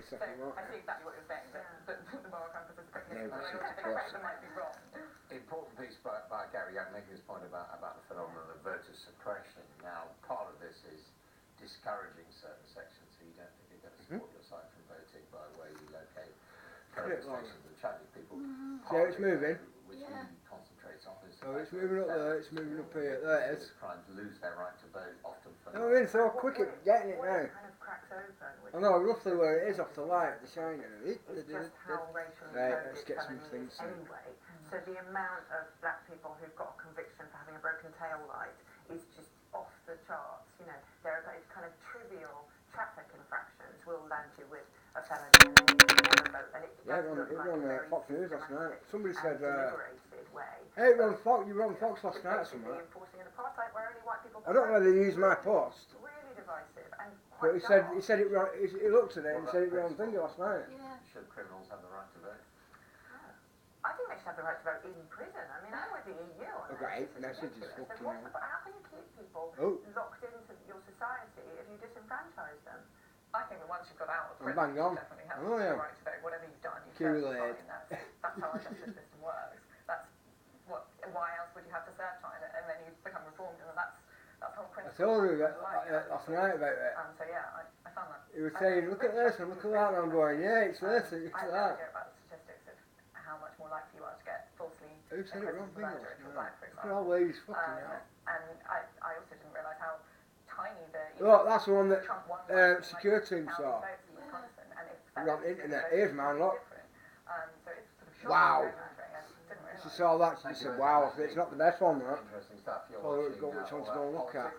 second one. I see exactly what you're saying, but the moral compass is pretty No, useful. but I also might be wrong. Important piece by Gary Young making this point about the phenomenon of voter suppression. Now, part of this is discouraging certain sections, so you don't think you're going to support your side from voting by where you locate polling stations and charging people. So it's moving. Which he concentrates on is it's moving up there, it's moving up here. There it is. Trying to lose their right to vote, often for. No, it's so quick at getting it now. Kind of cracks open. I know roughly where it is off the light, the shining. It's just how racially right, coded let's get some felony things is anyway. So the amount of black people who've got a conviction for having a broken tail light is just off the charts. You know, there are those kind of trivial traffic infractions will land you with a felony and then you can never vote. And it does look like a very Fox News last night. Somebody said, deliberated way. hey, you were on Fox last night or something. Enforcing an apartheid where only white people. I don't know whether they used my post. Really divisive and But quite he said it wrong. He looked at it and said it wrong thing last night. Yeah. Should criminals have the right to vote? I think they should have the right to vote in prison. I mean, I'm with the EU on I've got this. 8 messages fucking hell. How can you keep people locked into your society if you disenfranchise them? I think that once you've got out of prison, you definitely have the right to vote. Whatever you've done, you've done fine. That's how our justice system works. That's what. Why else would you have to serve time and then you become reformed? And that's the whole principle. I told you last night about it. So yeah, I found that. He was saying, look at this and look at that, and I'm going, yeah, it's this and it's that. I don't about the statistics of how much more likely you are to get falsely imprisoned for murder if you're black, for example. Look at all these fucking hell. And I also didn't realise how tiny the. Look, that's the one that security team saw. We're on the internet. Here's mine, look. Wow. She saw that, she said, wow, it's not the best one, that. Interesting stuff. You're So watching, which one to go and look at.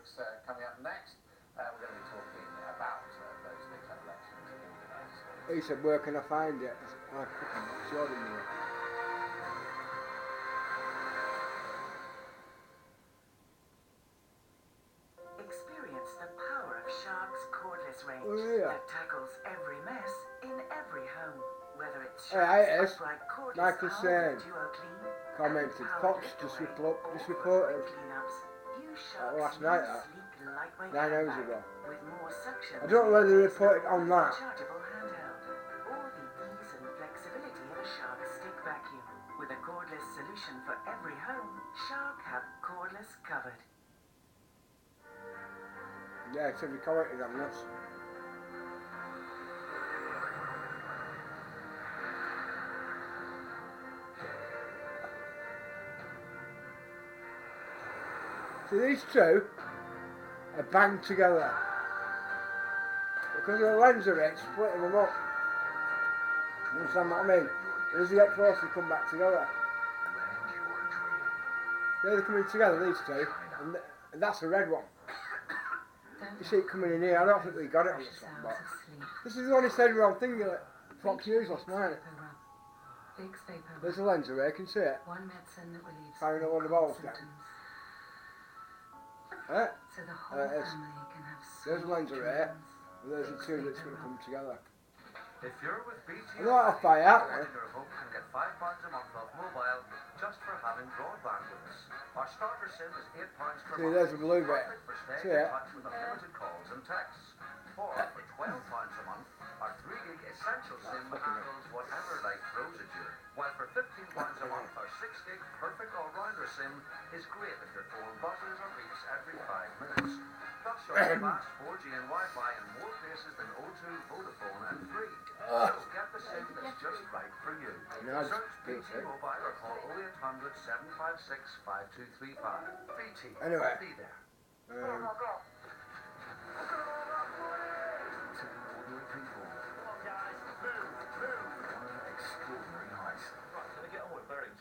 Coming up next, we're going to be talking about those things like elections in the United States. He said, where can I find it? I fucking showed him there. Experience the power of Shark's cordless range that tackles every mess in every home. Whether it's Shark's upright cordless duo clean, commented, Fox just reported last night, 9 hours ago. With more suction I don't know whether they reported on that. Rechargeable handheld, or the ease and flexibility of a Shark stick vacuum. With a cordless solution for every home, Shark have cordless covered. Yeah, it's every commented on this. So these two are banged together because of the lens of it, splitting them up. You understand what I mean? As they get closer, they come back together. They're coming together, these two, and that's the red one. You see it coming in here. I don't think we got it on this one, but this is the only said wrong thing at Fox News last night. There's a lens of it, you can see it. Firing a lot of balls down. There's a lens of it, and there's the two that's going to come together. If you're with BT, I'm not off by that one. your home can get £5 a month off mobile just for having broadband with us. Our starter SIM is £8 per month. See, there's a blue bit. For See staying it? in touch with unlimited calls and texts. Or for £12 a month, our 3 gig essential SIM handles whatever life throws at you. While for £15 a month, our 6 gig perfect all-rounder SIM is great if your phone buzzes or beeps every 5 minutes. Plus, you'll fast 4G and Wi-Fi in more places than O2, Vodafone and Free. So get the SIM that's just right for you. Search BT Mobile or call 0800 756 5235. BT. Anyway. Be there. Extraordinary heights.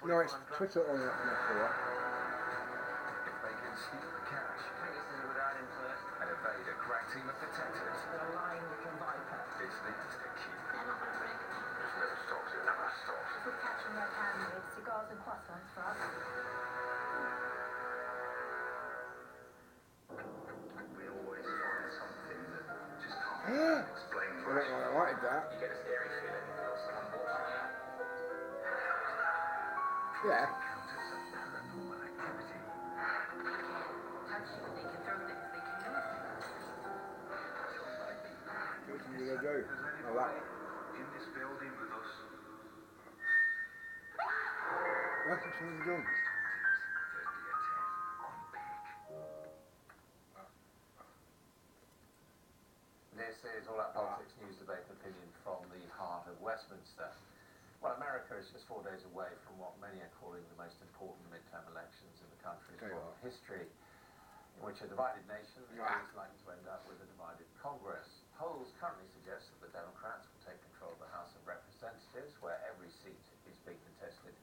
No, it's Twitter on that before. If they can steal the cash and evade a crack team of detectives, it's theirs to keep. They're not going to break. It never stops, it never stops. If we catch them red-handed with cigars and croissants for us. We always find something that just can't explain I don't know, I wanted that. You get a scary feeling when someone walks in. Yeah. Encounters of paranormal activity. Actually, they can throw things, they can do things. What are you going to do? Oh, that. in this building with us. That's what someone's done. This is All Out Politics News, Debate and Opinion from the heart of Westminster. Well, America is just 4 days away from what many are calling the most important midterm elections in the country's modern history, in which a divided nation is likely to end up with a divided Congress. Polls currently suggest that the Democrats will take control of the House of Representatives, where every seat is being contested,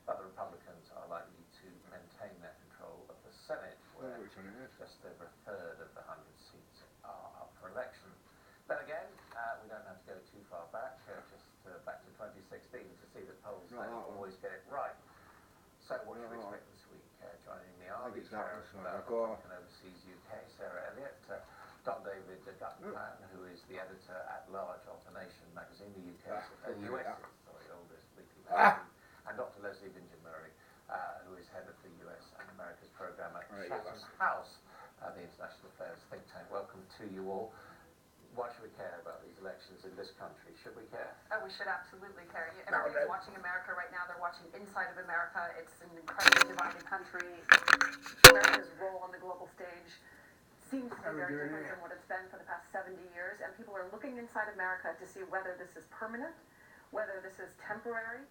but the Republicans are likely to maintain their control of the Senate, where just over a third of the 100 seats are up for election. Then again, we don't have to go too far back, just back to 2016 to see that polls don't always get it right. So what should we expect this week? Joining me are the chair of Republican Overseas UK, Sarah Elliott, Don David Guttenplan, who is the editor-at-large of The Nation magazine, the US's oldest weekly magazine, and Dr. Leslie Vinjin-Murray, who is head of the US and America's program at Chatham House, the International Affairs think tank. Welcome to you all. Why should we care about these elections in this country? Should we care? Oh, we should absolutely care. Everybody's watching America right now. They're watching inside of America. It's an incredibly divided country. America's role on the global stage seems to be very different than what it's been for the past 70 years. And people are looking inside America to see whether this is permanent, whether this is temporary.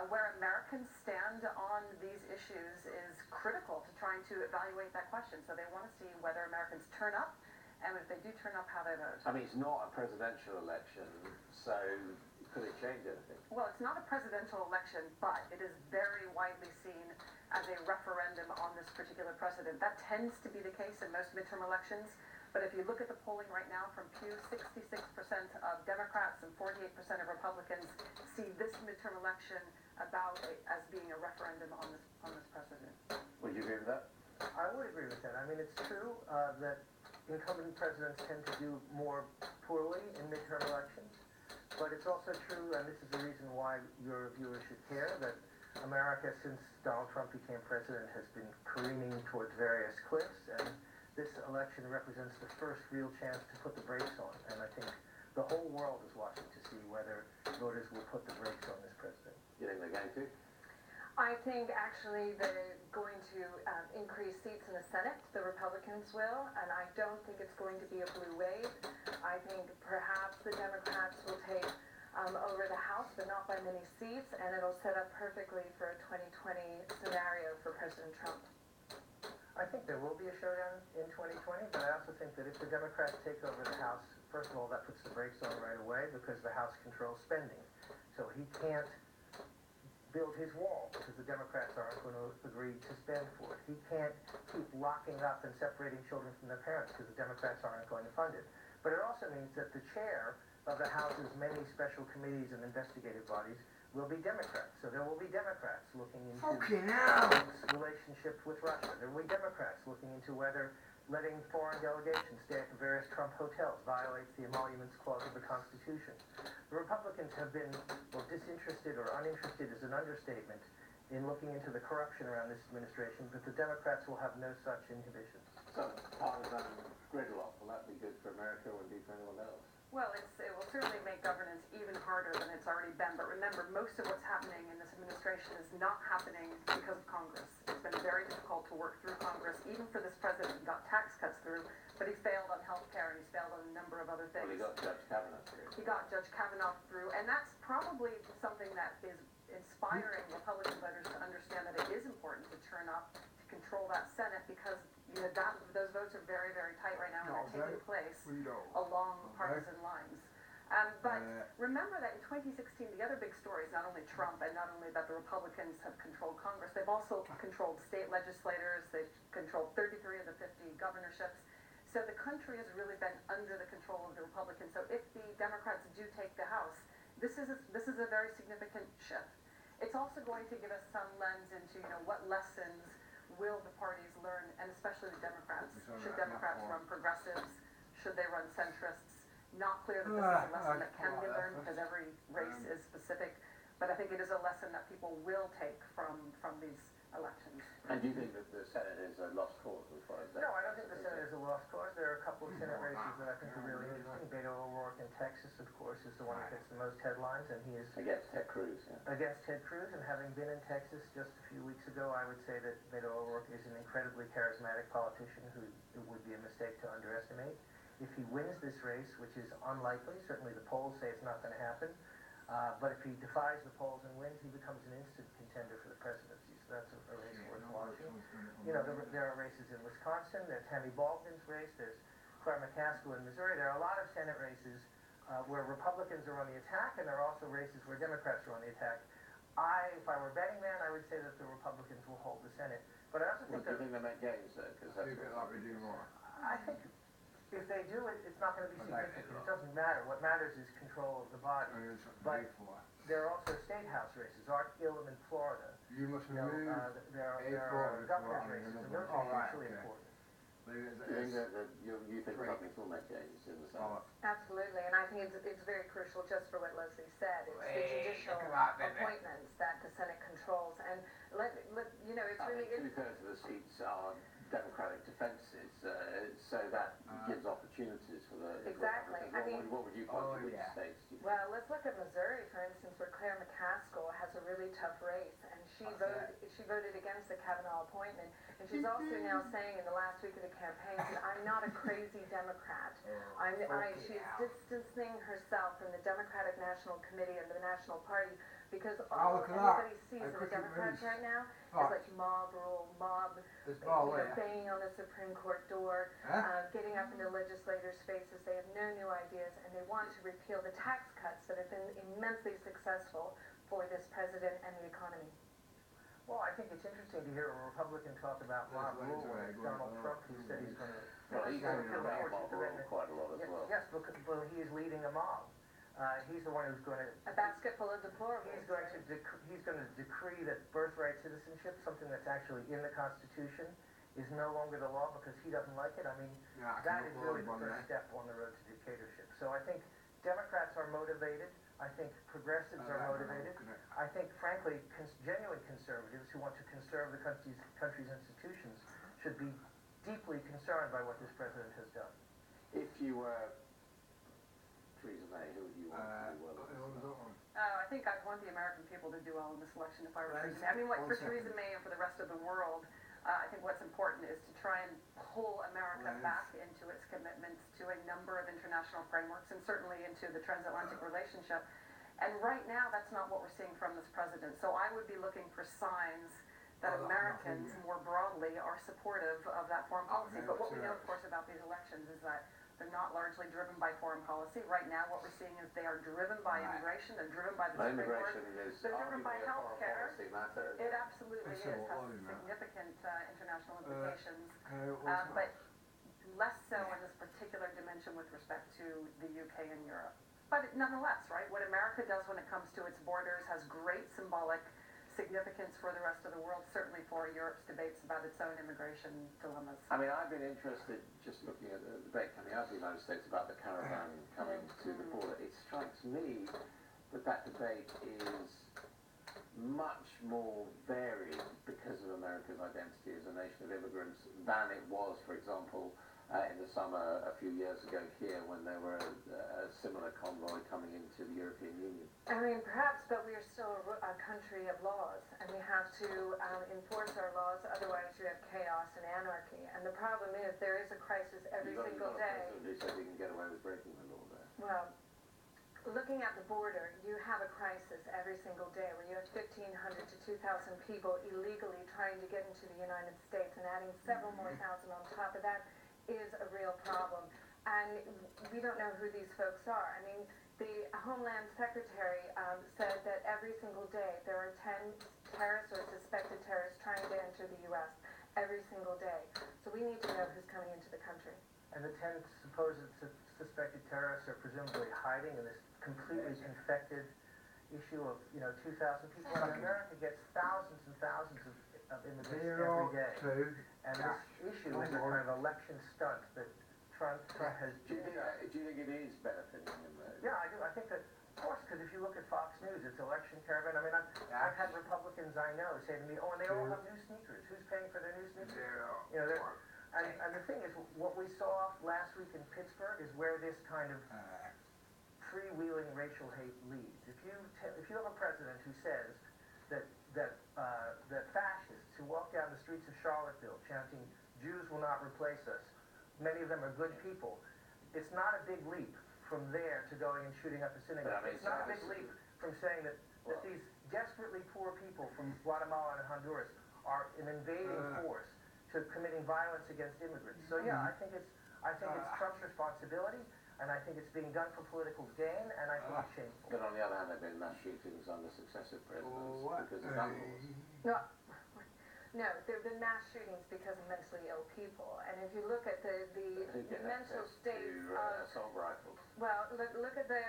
Where Americans stand on these issues is critical to trying to evaluate that question. So they want to see whether Americans turn up, and if they do turn up, how they vote. I mean, it's not a presidential election, so could it change anything? Well, it's not a presidential election, but it is very widely seen as a referendum on this particular president. That tends to be the case in most midterm elections. But if you look at the polling right now from Pew, 66% of Democrats and 48% of Republicans see this midterm election as being a referendum on this president. Would you agree with that? I would agree with that. I mean, it's true that incumbent presidents tend to do more poorly in midterm elections, but it's also true, and this is the reason why your viewers should care, that America, since Donald Trump became president, has been careening towards various cliffs, and this election represents the first real chance to put the brakes on, and I think the whole world is watching to see whether voters will put the brakes on this president. You think they're going to? I think actually they're going to increase seats in the Senate, the Republicans will, and I don't think it's going to be a blue wave. I think perhaps the Democrats will take over the House, but not by many seats, and it'll set up perfectly for a 2020 scenario for President Trump. I think there will be a showdown in 2020, but I also think that if the Democrats take over the House, first of all, that puts the brakes on right away because the House controls spending. So he can't build his wall because the Democrats aren't going to agree to spend for it. He can't keep locking up and separating children from their parents because the Democrats aren't going to fund it. But it also means that the chair of the House's many special committees and investigative bodies will be Democrats. So there will be Democrats looking into its relationship with Russia. There will be Democrats looking into whether letting foreign delegations stay at the various Trump hotels violates the Emoluments Clause of the Constitution. The Republicans have been, well, disinterested or uninterested is an understatement in looking into the corruption around this administration, but the Democrats will have no such inhibitions. So, partisan gridlock, will that be good for America or indeed for anyone else? Well, it will certainly make governance even harder than it's already been. But remember, most of what's happening in this administration is not happening because of Congress. It's been very difficult to work through Congress. Even for this president, he got tax cuts through, but he failed on health care and he's failed on a number of other things. Well, he got Judge Kavanaugh through. He got Judge Kavanaugh through, and that's probably something that is inspiring Republican voters to understand that it is important to turn up to control that Senate because those votes are very, very tight right now, and they're taking place along partisan lines. But remember that in 2016, the other big story is not only Trump and not only that the Republicans have controlled Congress, they've also controlled state legislators, they've controlled 33 of the 50 governorships. So the country has really been under the control of the Republicans. So if the Democrats do take the House, this is a very significant shift. It's also going to give us some lens into, what lessons will the parties learn, and especially the Democrats. Should Democrats run progressives? Should they run centrists? Not clear that this is a lesson that can be learned because every race is specific, but I think it is a lesson that people will take from these elections. And do you think that the Senate is a lost cause with as that. No, I don't think the Senate is a lost cause. There are a couple of Senate races that I think are really interesting. Beto O'Rourke in Texas, of course, is the one that gets the most headlines, and he is Against Ted Cruz, yeah. against Ted Cruz. And having been in Texas just a few weeks ago, I would say that Beto O'Rourke is an incredibly charismatic politician who it would be a mistake to underestimate. If he wins this race, which is unlikely, certainly the polls say it's not going to happen, but if he defies the polls and wins, he becomes an instant contender for the presidency. So that's a race worth watching. You know, there are races in Wisconsin. There's Tammy Baldwin's race. There's Claire McCaskill in Missouri. There are a lot of Senate races where Republicans are on the attack, and there are also races where Democrats are on the attack. If I were a betting man, I would say that the Republicans will hold the Senate. But I also think do you think they make gains there? Because that's what we do more. I think if they do it, it's not going to be significant. It doesn't matter. What matters is control of the body. But there are also state house races. Art Gillum in Florida. You must there are governor's races, and those are hugely important. Do you think that you think Republicans will make gains in the Senate? Absolutely, and I think it's very crucial just for what Leslie said. It's the judicial appointments that the Senate controls, and you know, it's really... 2/3 of the seats are Democratic defenses, so that gives opportunities for the Exactly. What would you point to which states? Well, let's look at Missouri, for instance, where Claire McCaskill has a really tough race, and she voted against the Kavanaugh appointment, and she's also now saying in the last week of the campaign that I'm not a crazy Democrat. She's distancing herself from the Democratic National Committee and the National Party, because all everybody sees of the Democrats right now is like mob rule, banging on the Supreme Court door, getting up into legislators' faces. They have no new ideas, and they want to repeal the tax cuts that have been immensely successful for this president and the economy. Well, I think it's interesting to hear a Republican talk about mob rule when it's Donald Trump who said he's going to repeal the 14th Amendment. Quite a lot as well. Yes, because he is leading a mob. He's the one who's going to... A basket full of deplorables. He's going to decree that birthright citizenship, something that's actually in the Constitution, is no longer the law because he doesn't like it. I mean, that is really the first step on the road to dictatorship. So I think Democrats are motivated. I think progressives are motivated. I think, frankly, genuine conservatives who want to conserve the country's institutions should be deeply concerned by what this president has done. If you were Theresa May, who would you want to do well? I think I'd want the American people to do well in this election if I were Theresa May. I mean, for Theresa May and for the rest of the world, I think what's important is to try and pull America back into its commitments to a number of international frameworks and certainly into the transatlantic relationship. And right now, that's not what we're seeing from this president. So I would be looking for signs that Americans more broadly are supportive of that foreign policy. But what we know, of course, about these elections is that they're not largely driven by foreign policy. Right now, what we're seeing is they are driven by immigration. They're driven by the Supreme Court. They're driven by health care. It absolutely is. Has significant international implications. But less so in this particular dimension with respect to the UK and Europe. But nonetheless, right, what America does when it comes to its borders has great symbolic significance for the rest of the world, certainly for Europe's debates about its own immigration dilemmas. I mean, I've been interested, just looking at the debate coming out of the United States about the caravan coming to the border. It strikes me that that debate is much more varied because of America's identity as a nation of immigrants than it was, for example, in the summer a few years ago here when there were a similar convoy coming into the European Union. I mean, perhaps, but we are still a country of laws, and we have to enforce our laws, otherwise you have chaos and anarchy. And the problem is there is a crisis every single day. They said you can get away with breaking the law there. Well, looking at the border, you have a crisis every single day where you have 1,500 to 2,000 people illegally trying to get into the United States, and adding several more thousand on top of that is a real problem. And we don't know who these folks are. I mean, the Homeland Secretary said that every single day there are 10 terrorists or suspected terrorists trying to enter the U.S. every single day. So we need to know who's coming into the country. And the 10 supposed suspected terrorists are presumably hiding in this completely infected issue of, 2,000 people. And America gets thousands and thousands of immigrants every day. And this issue is a kind of election stunt that Trump has... Do you think it is benefiting him? Yeah, I do. I think that, of course, because if you look at Fox News, it's election caravan. I mean, I've had Republicans I know say to me, oh, and they all have new sneakers. Who's paying for their new sneakers? And the thing is, what we saw last week in Pittsburgh is where this kind of freewheeling racial hate leads. If you have a president who says that fascists who walk down the streets of Charlottesville chanting, "Jews will not replace us," many of them are good people, it's not a big leap from there to going and shooting up a synagogue. It's not a big leap from saying that these desperately poor people from Guatemala and Honduras are an invading force to committing violence against immigrants. So yeah, I think it's Trump's responsibility, and I think it's being done for political gain, and I think it's shameful. But on the other hand, there have been mass shootings under successive presidents because of gun laws. No, there have been mass shootings because of mentally ill people, and if you look at the mental state of assault rifles. Well, look at the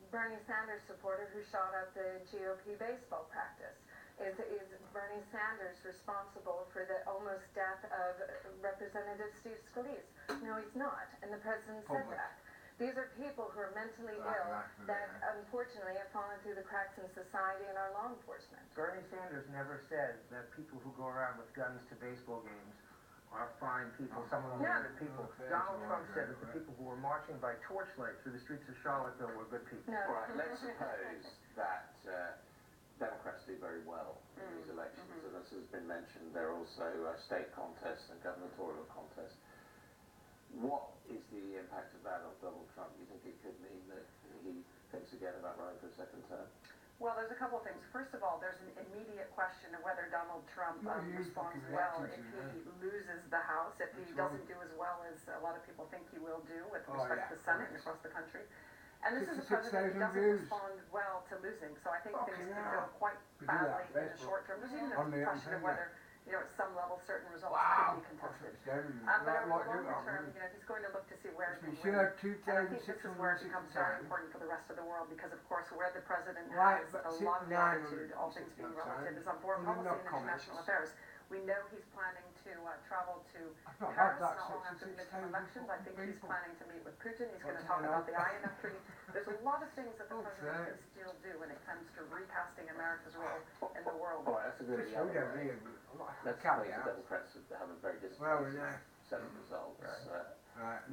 Bernie Sanders supporter who shot up the GOP baseball practice. Is Bernie Sanders responsible for the almost death of Representative Steve Scalise? No, he's not, and the president said that. These are people who are mentally ill that unfortunately have fallen through the cracks in society and our law enforcement. Bernie Sanders never said that people who go around with guns to baseball games are fine people, some of them are good people. Donald Trump said that the people who were marching by torchlight through the streets of Charlottesville were good people. No. Right, let's suppose that Democrats do very well in these elections, and as has been mentioned, there are also state contests and gubernatorial contests. What is the impact of that on Donald Trump? Do you think it could mean that he thinks again about running for a second term? Well, there's a couple of things. First of all, there's an immediate question of whether Donald Trump responds well if he loses the House, if he doesn't do as well as a lot of people think he will do with respect to the Senate and across the country. And this is a president who doesn't respond well to losing, so I think things could go quite badly in the short term. There's even a question of whether, at some level, certain results could be contested. But over the longer term, he's going to look to see where he wins. And I think this is where it becomes very important for the rest of the world, because, of course, where the president has a lot of latitude, all things being relative, is on foreign policy and international affairs. We know he's planning to travel to Paris not long after the midterm elections. I think he's planning to meet with Putin. He's going to talk about the INF treaty. There's a lot of things that the president can still do when it comes to recasting America's role in the world. All right, that's a good example. Let's suppose the Democrats have a very disappointing set of results.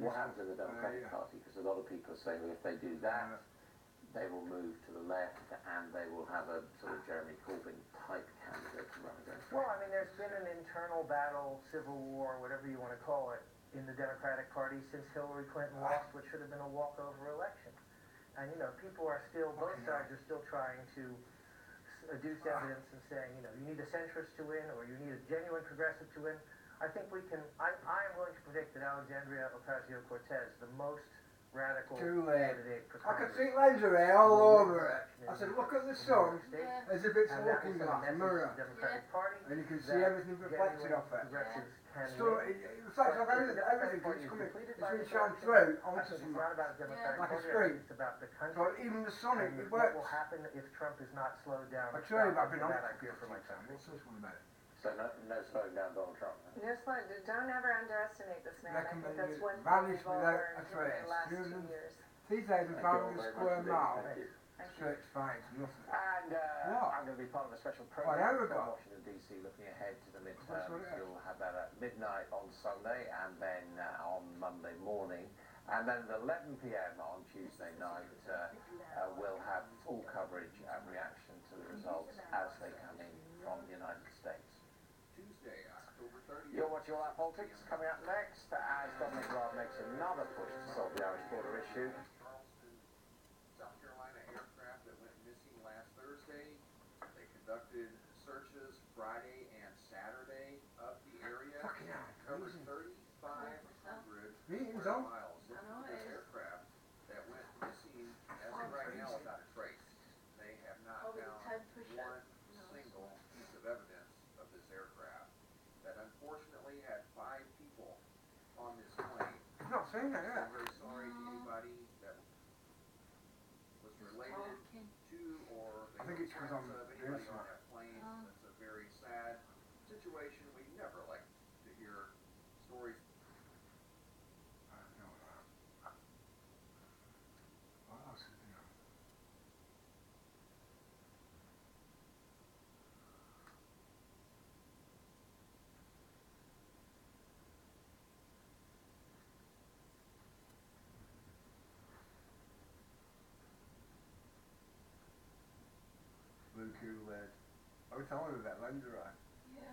What happens in the Democratic Party? Because a lot of people are saying if they do that, they will move to the left and they will have a sort of Jeremy Corbyn type candidate to run against. Well, I mean, there's been an internal battle, civil war, whatever you want to call it, in the Democratic Party since Hillary Clinton lost what should have been a walkover election. And, people are still, both sides are still trying to adduce evidence and saying, you need a centrist to win or you need a genuine progressive to win. I think we can, I am willing to predict that Alexandria Ocasio-Cortez, the most radical candidate for I Congress, could see laser hair all over it. I said, look at the sun as if it's a looking glass mirror. And you can see everything reflected off it. So it reflects off everything because it's been shown through onto something, like a screen. So even the sun, it works. What will happen if Trump is not slowed down? I tell you, I've been on it for my time. What's this one about it? So no slowing down Donald Trump. No, don't ever underestimate this man. I think that's one thing Vanished we've all without learned a in trace. the last 2 years. 3,000 pounds a square mile. Church fines, nothing. And I'm going to be part of a special program from Washington DC looking ahead to the midterms. You'll have that at midnight on Sunday and then on Monday morning. And then at 11 p.m. on Tuesday night, we'll have full coverage and reaction to the results as they come in from the United States. Tuesday, October 30th. You're watching All Out Politics. Coming up next, as Dominic Raab makes another push to solve the Irish border issue. Charleston, South Carolina aircraft that went missing last Thursday. They conducted searches Friday and Saturday of the area. Covered 3,500 square miles. Looking for this aircraft that went missing as of right now without a trace. They have not found one single piece of evidence of this aircraft that unfortunately had 5 people on this plane. I'm not saying that, I'm very sorry to anybody that was related to or I think it's because I'm anybody on that plane. It's a very sad situation. We never like to hear stories. blue Kool-Aid. I was telling her about lender eye. Yeah.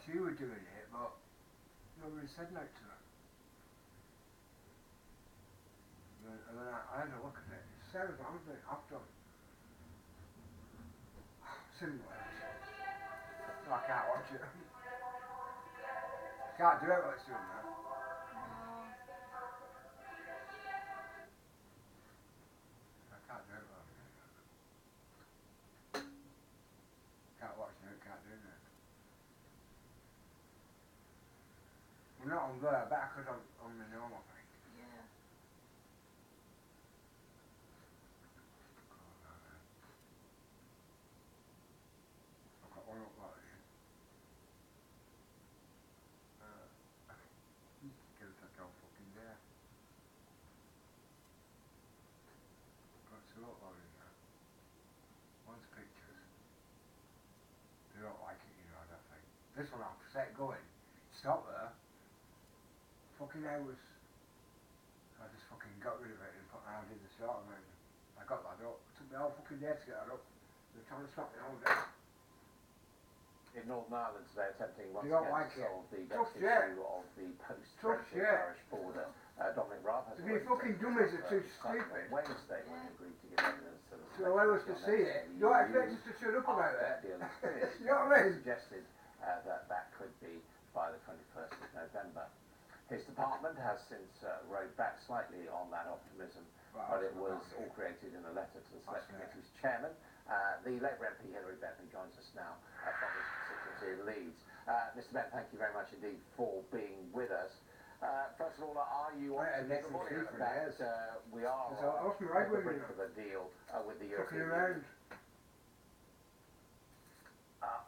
She was doing it, but nobody said no to her. And then I had a look at it. Sarah's mum's doing it after. Similar episode. No, I can't watch it. Can't do it while it's doing that. I can't do it while I'm doing that. Can't watch it, can't do that. We're not on there, better because I'm on the normal thing. Yeah. I've got one up like this. Give it a go fucking there. Got two uploading now. One's pictures. They don't like it, you know, I don't think. This one I'll set it going. Stop there. Fucking hours. I just fucking got rid of it and put I did the short and I got that up. It took me all fucking day to get that up. They're trying to stop me all day. In Northern Ireland today, attempting once You don't again like to it. solve the Tough vexed shit. issue of the Tough post-Brexit shit. Irish border. Dominic Raab has To be fucking dummies are too stupid. Wednesday when he agreed to give evidence to the To allow us to see it. You don't expect us to shut up about it. deal is finished. You know what I mean? Suggested that could be by the 21st of November. His department has since rode back slightly on that optimism, but it was all created in a letter to the Select Committee's chairman. The Labour MP Hilary Bentley joins us now from his constituency in Leeds. Mr. Bentley, thank you very much indeed for being with us. First of all, are you optimistic that we are on the brink of a deal with the European Union?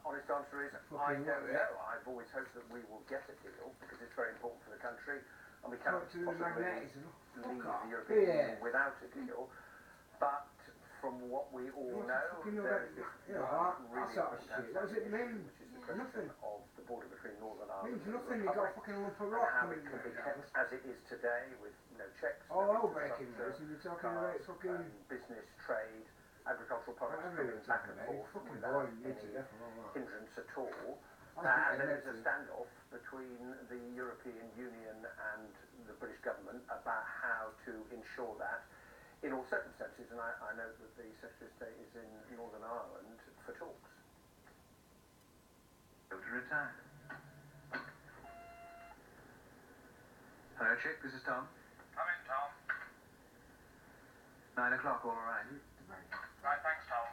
Honest answer is, I don't know. I've always hoped that we will get a deal because it's very important for the country and we cannot possibly leave the European Union without a deal. But from what we all know, there is this really sort of shit. What does it mean? Which is the question of the border between Northern Ireland Means and the nothing, you got a Republic, fucking lump of and rock how coming it can be there. kept as it is today with no checks, All no over breaking news, infrastructure, and you're talking about cars, fucking... business, trade, agricultural products Whatever coming you're back talking and about, forth fucking without boring, you any two, definitely. hindrance at all. I And think there is a it's standoff between the European Union and the British government about how to ensure that in all circumstances. And I know that the Secretary of State is in Northern Ireland for talks. To return. Hello, Chick, this is Tom. Come in, Tom. 9 o'clock, all right. Right, thanks, Tom.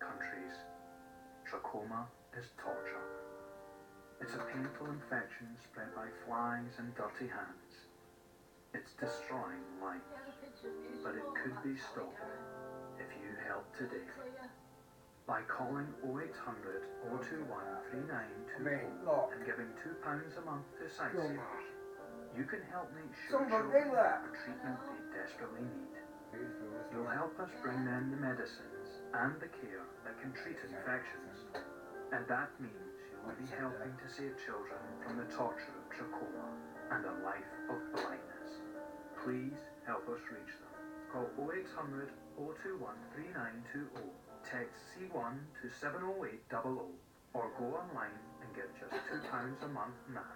Countries. Trachoma is torture. It's a painful infection spread by flies and dirty hands. It's destroying life, but it could be stopped if you help today. By calling 0800 021 3924 and giving £2 a month to Sightsavers, you can help make sure children get the treatment they desperately need. You'll help us bring them the medicines and the care that can treat infections, and that means you will be helping to save children from the torture of trachoma and a life of blindness. Please help us reach them. Call 0800 021 3920, text C1 to 70800, or go online and give just £2 a month now,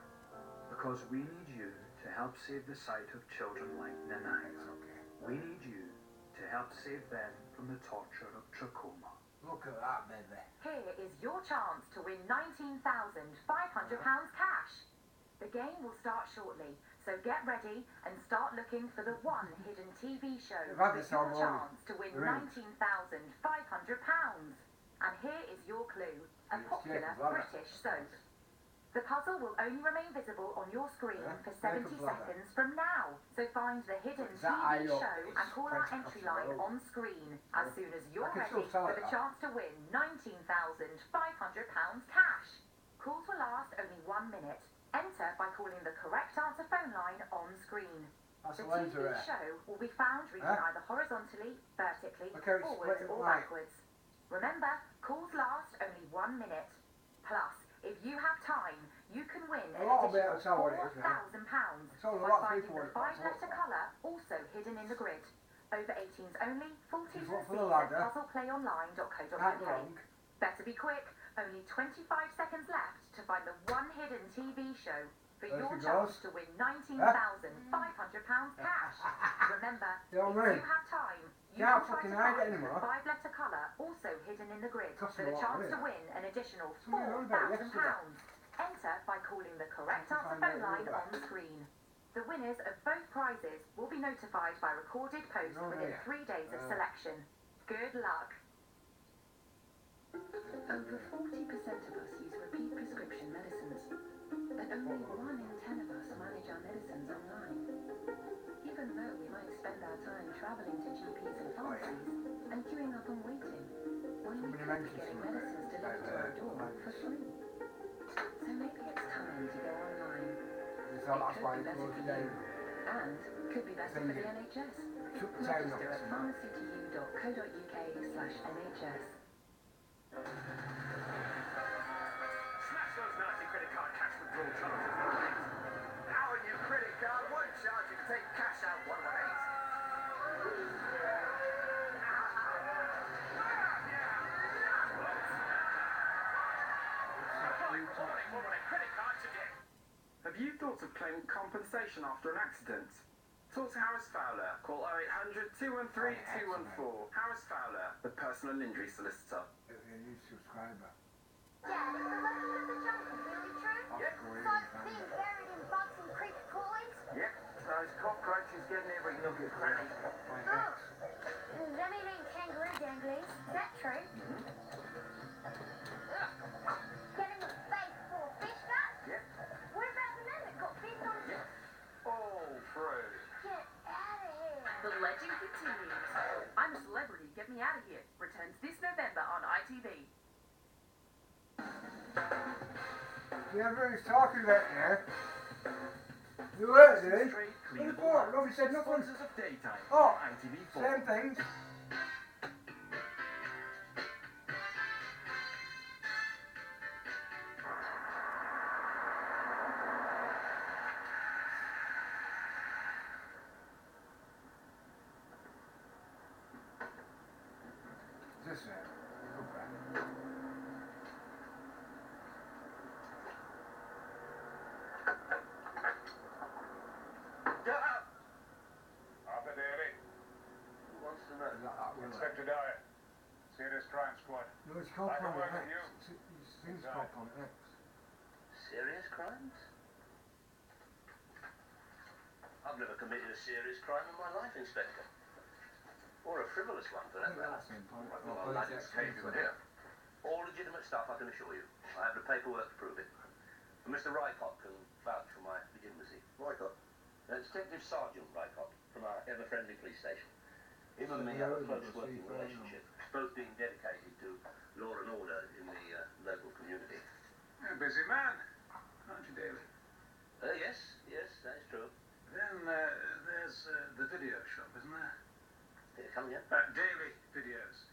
because we need you to help save the sight of children like Nanai. We need you to help save them from the torture of trachoma. Look at that, baby. Here is your chance to win £19,500 cash. The game will start shortly, so get ready and start looking for the one hidden TV show with your chance to win £19,500. And here is your clue, a popular British soap. The puzzle will only remain visible on your screen for 70 seconds from now. So find the hidden TV show and call our entry line on screen as soon as you're ready for the chance to win £19,500 cash. Calls will last only 1 minute. Enter by calling the correct answer phone line on screen. The TV show will be found reading either horizontally, vertically, forwards or backwards. Remember, calls last only 1 minute. Plus, if you have time, you can win an additional £4,000 by finding the 5-letter colour also hidden in the grid. Over 18s only, full T's and C's at puzzleplayonline.co.uk. Better be quick, only 25 seconds left to find the one hidden TV show for your chance to win £19,500 cash. Remember, if you have time, you can try to find the 5-letter colour also hidden in the grid for the chance to win an additional £4,000. Enter by calling the correct answer phone line on the screen. The winners of both prizes will be notified by recorded post within 3 days of selection. Good luck. Over 40% of us use repeat prescription medicines, but only 1 in 10 of us manage our medicines online. Even though we might spend our time travelling to GPs and pharmacies and queuing up and waiting, when we could be getting medicines delivered to our door for free. So maybe it's time to go online. It could be better for you, and could be better for the NHS. Register at pharmacy2u.co.uk/NHS. Smash those nasty credit card cash withdrawal charges, right? Our new credit card won't charge you to take cash out 118. Have you thought of claiming compensation after an accident? Talk to Harris Fowler. Call 0800 213 214. Harris Fowler, the personal injury solicitor. New subscriber. Dad, is the legend of the jungle really true? Yep. So being buried in bugs and creepy crawlies? Yep. Those cockroaches getting every nook and cranny. Oh, them eating kangaroo danglies. Is that true? Getting a face full of fish guts? Yep. What about the men that got bitten on? Yep. All through. Get out of here. The legend continues. I'm a Celebrity, Get Me Out of Here returns this November on ITV. Yeah, everybody's talking about there. You were, did he? What the fuck? Nobody said nothing. Oh, same things. This way. Okay. Arthur Daly. Who wants to know? Inspector Dyer. Serious Crime Squad. No, it's called Planet X. It's things called Planet X. Serious crimes? I've never committed a serious crime in my life, Inspector. Or a frivolous one, for that matter. Well, I just came to here. All legitimate stuff, I can assure you. I have the paperwork to prove it. And Mr. Rycott can vouch for my legitimacy. Rycott? Detective Sergeant Rycott, from our ever-friendly police station. Him and me have a close working relationship, both being dedicated to law and order in the local community. You're a busy man, aren't you, Daly? Yes, that's true. Then there's the video shop, isn't there? Come here. Daily videos.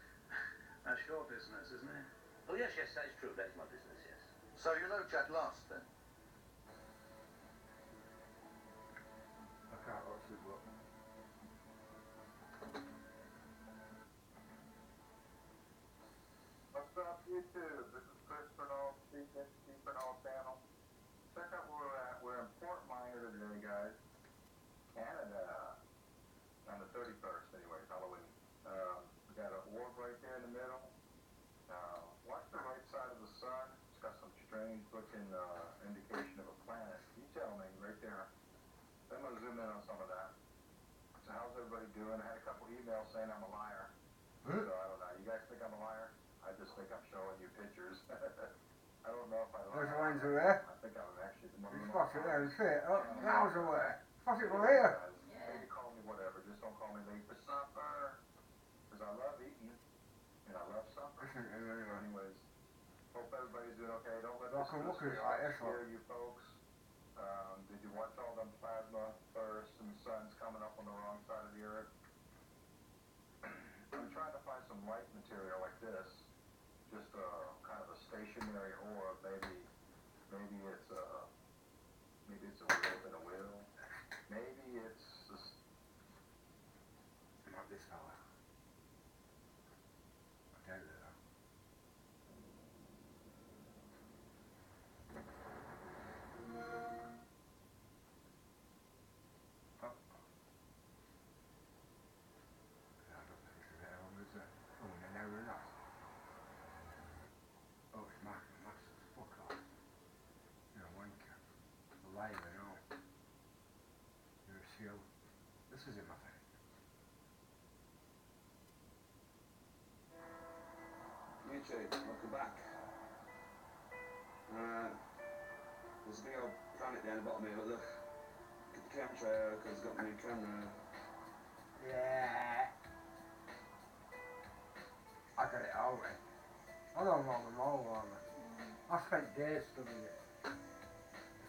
That's your business, isn't it? Oh, yes, that is true. That is my business, yes. So you know Jack Last, then? I can't watch it, look. What's up, YouTube? This is Chris Bernal speaking, Steve Bernal channel. Check out where we're at. We're in Fort Myers today, guys. Canada. On the 31st, anyway, Halloween. We got an orb right there in the middle. Watch the right side of the sun. It's got some strange looking indication of a planet. You tell me, right there. I'm going to zoom in on some of that. So how's everybody doing? I had a couple emails saying I'm a liar. So I don't know. You guys think I'm a liar? I just think I'm showing you pictures. I don't know if I There's the lines away. I think I'm actually the one You spot it there, you see it? Oh, miles away. Spot it from here. Maybe call me whatever, just don't call me late for supper. Because I love eating, and I love supper. Anyways, hope everybody's doing okay. Don't let this scare you folks. Did you watch all them plasma bursts and suns coming up on the wrong side of the earth? I'm trying to find some light material like this. Just a kind of a stationary orb. Maybe it's a wheel within a wheel. Maybe it's not this fella. I doubt it though. This is in my thing. YouTube, welcome back. There's a big old planet down the bottom here, but look. Look at the chemtrail, because it's got a new camera. Yeah. I got it all right. I don't know them all on it. I spent days studying it.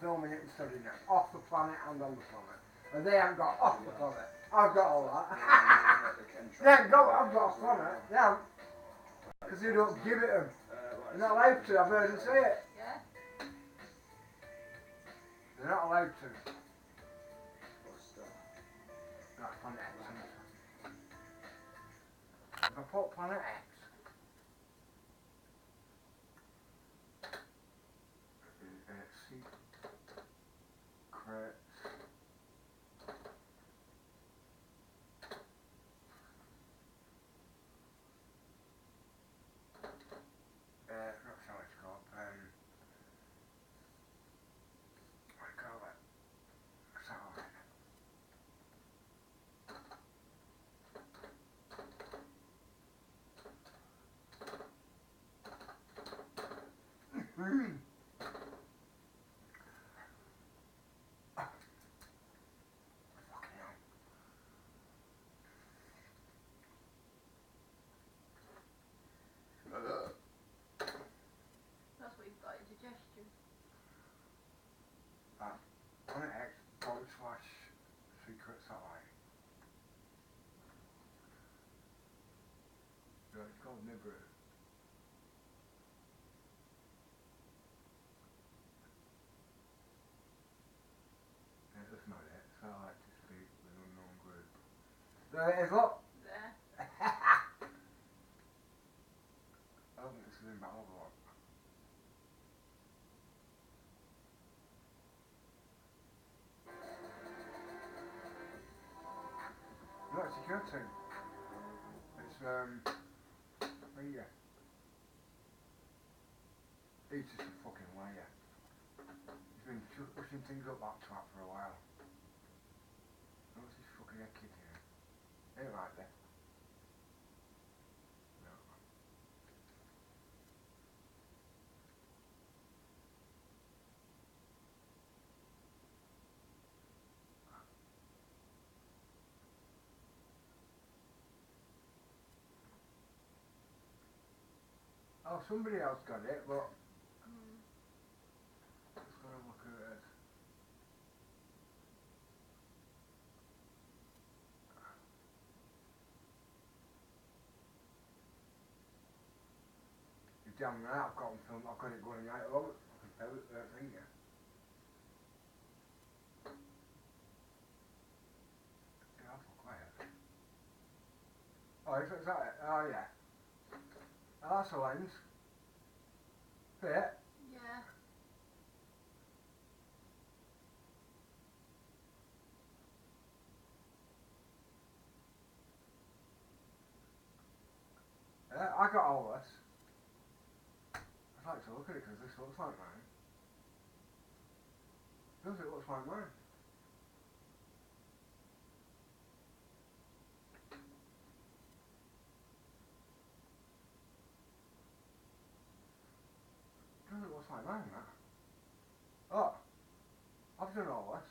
Filming it and studying it. Off the planet and on the planet. And they haven't got off the planet. I've got all that. They haven't got, I've got a planet. They haven't. Because they don't give it them. They're not allowed to, I've heard them say it. Yeah. They're not allowed to. That's Planet X. If I put Planet X, secrets. Not so it's called. What do you call it? Satellite. That's what you've got, indigestion. Planet X / secret satellite. No, it's called Nibiru. Yeah, that's not it. Satellite to speak with an unknown group. There it is, look! There. I don't think this is in Babylon. No, it's a security. It's, here. He's just a fucking liar. He's been pushing things up that twat for a while. What's this fucking head kid here? Ain't right there. No. Oh, somebody else got it, but let's go and look at it. You're damn right, I've got them filmed, I've got it going right over the thing here. Yeah, awful quiet. Oh, is that it? Oh, yeah. Oh, that's a lens. Fit. Yeah. I got all this. I'd like to look at it because this looks like mine. Does it looks like mine? mind that. Oh, I've done all this.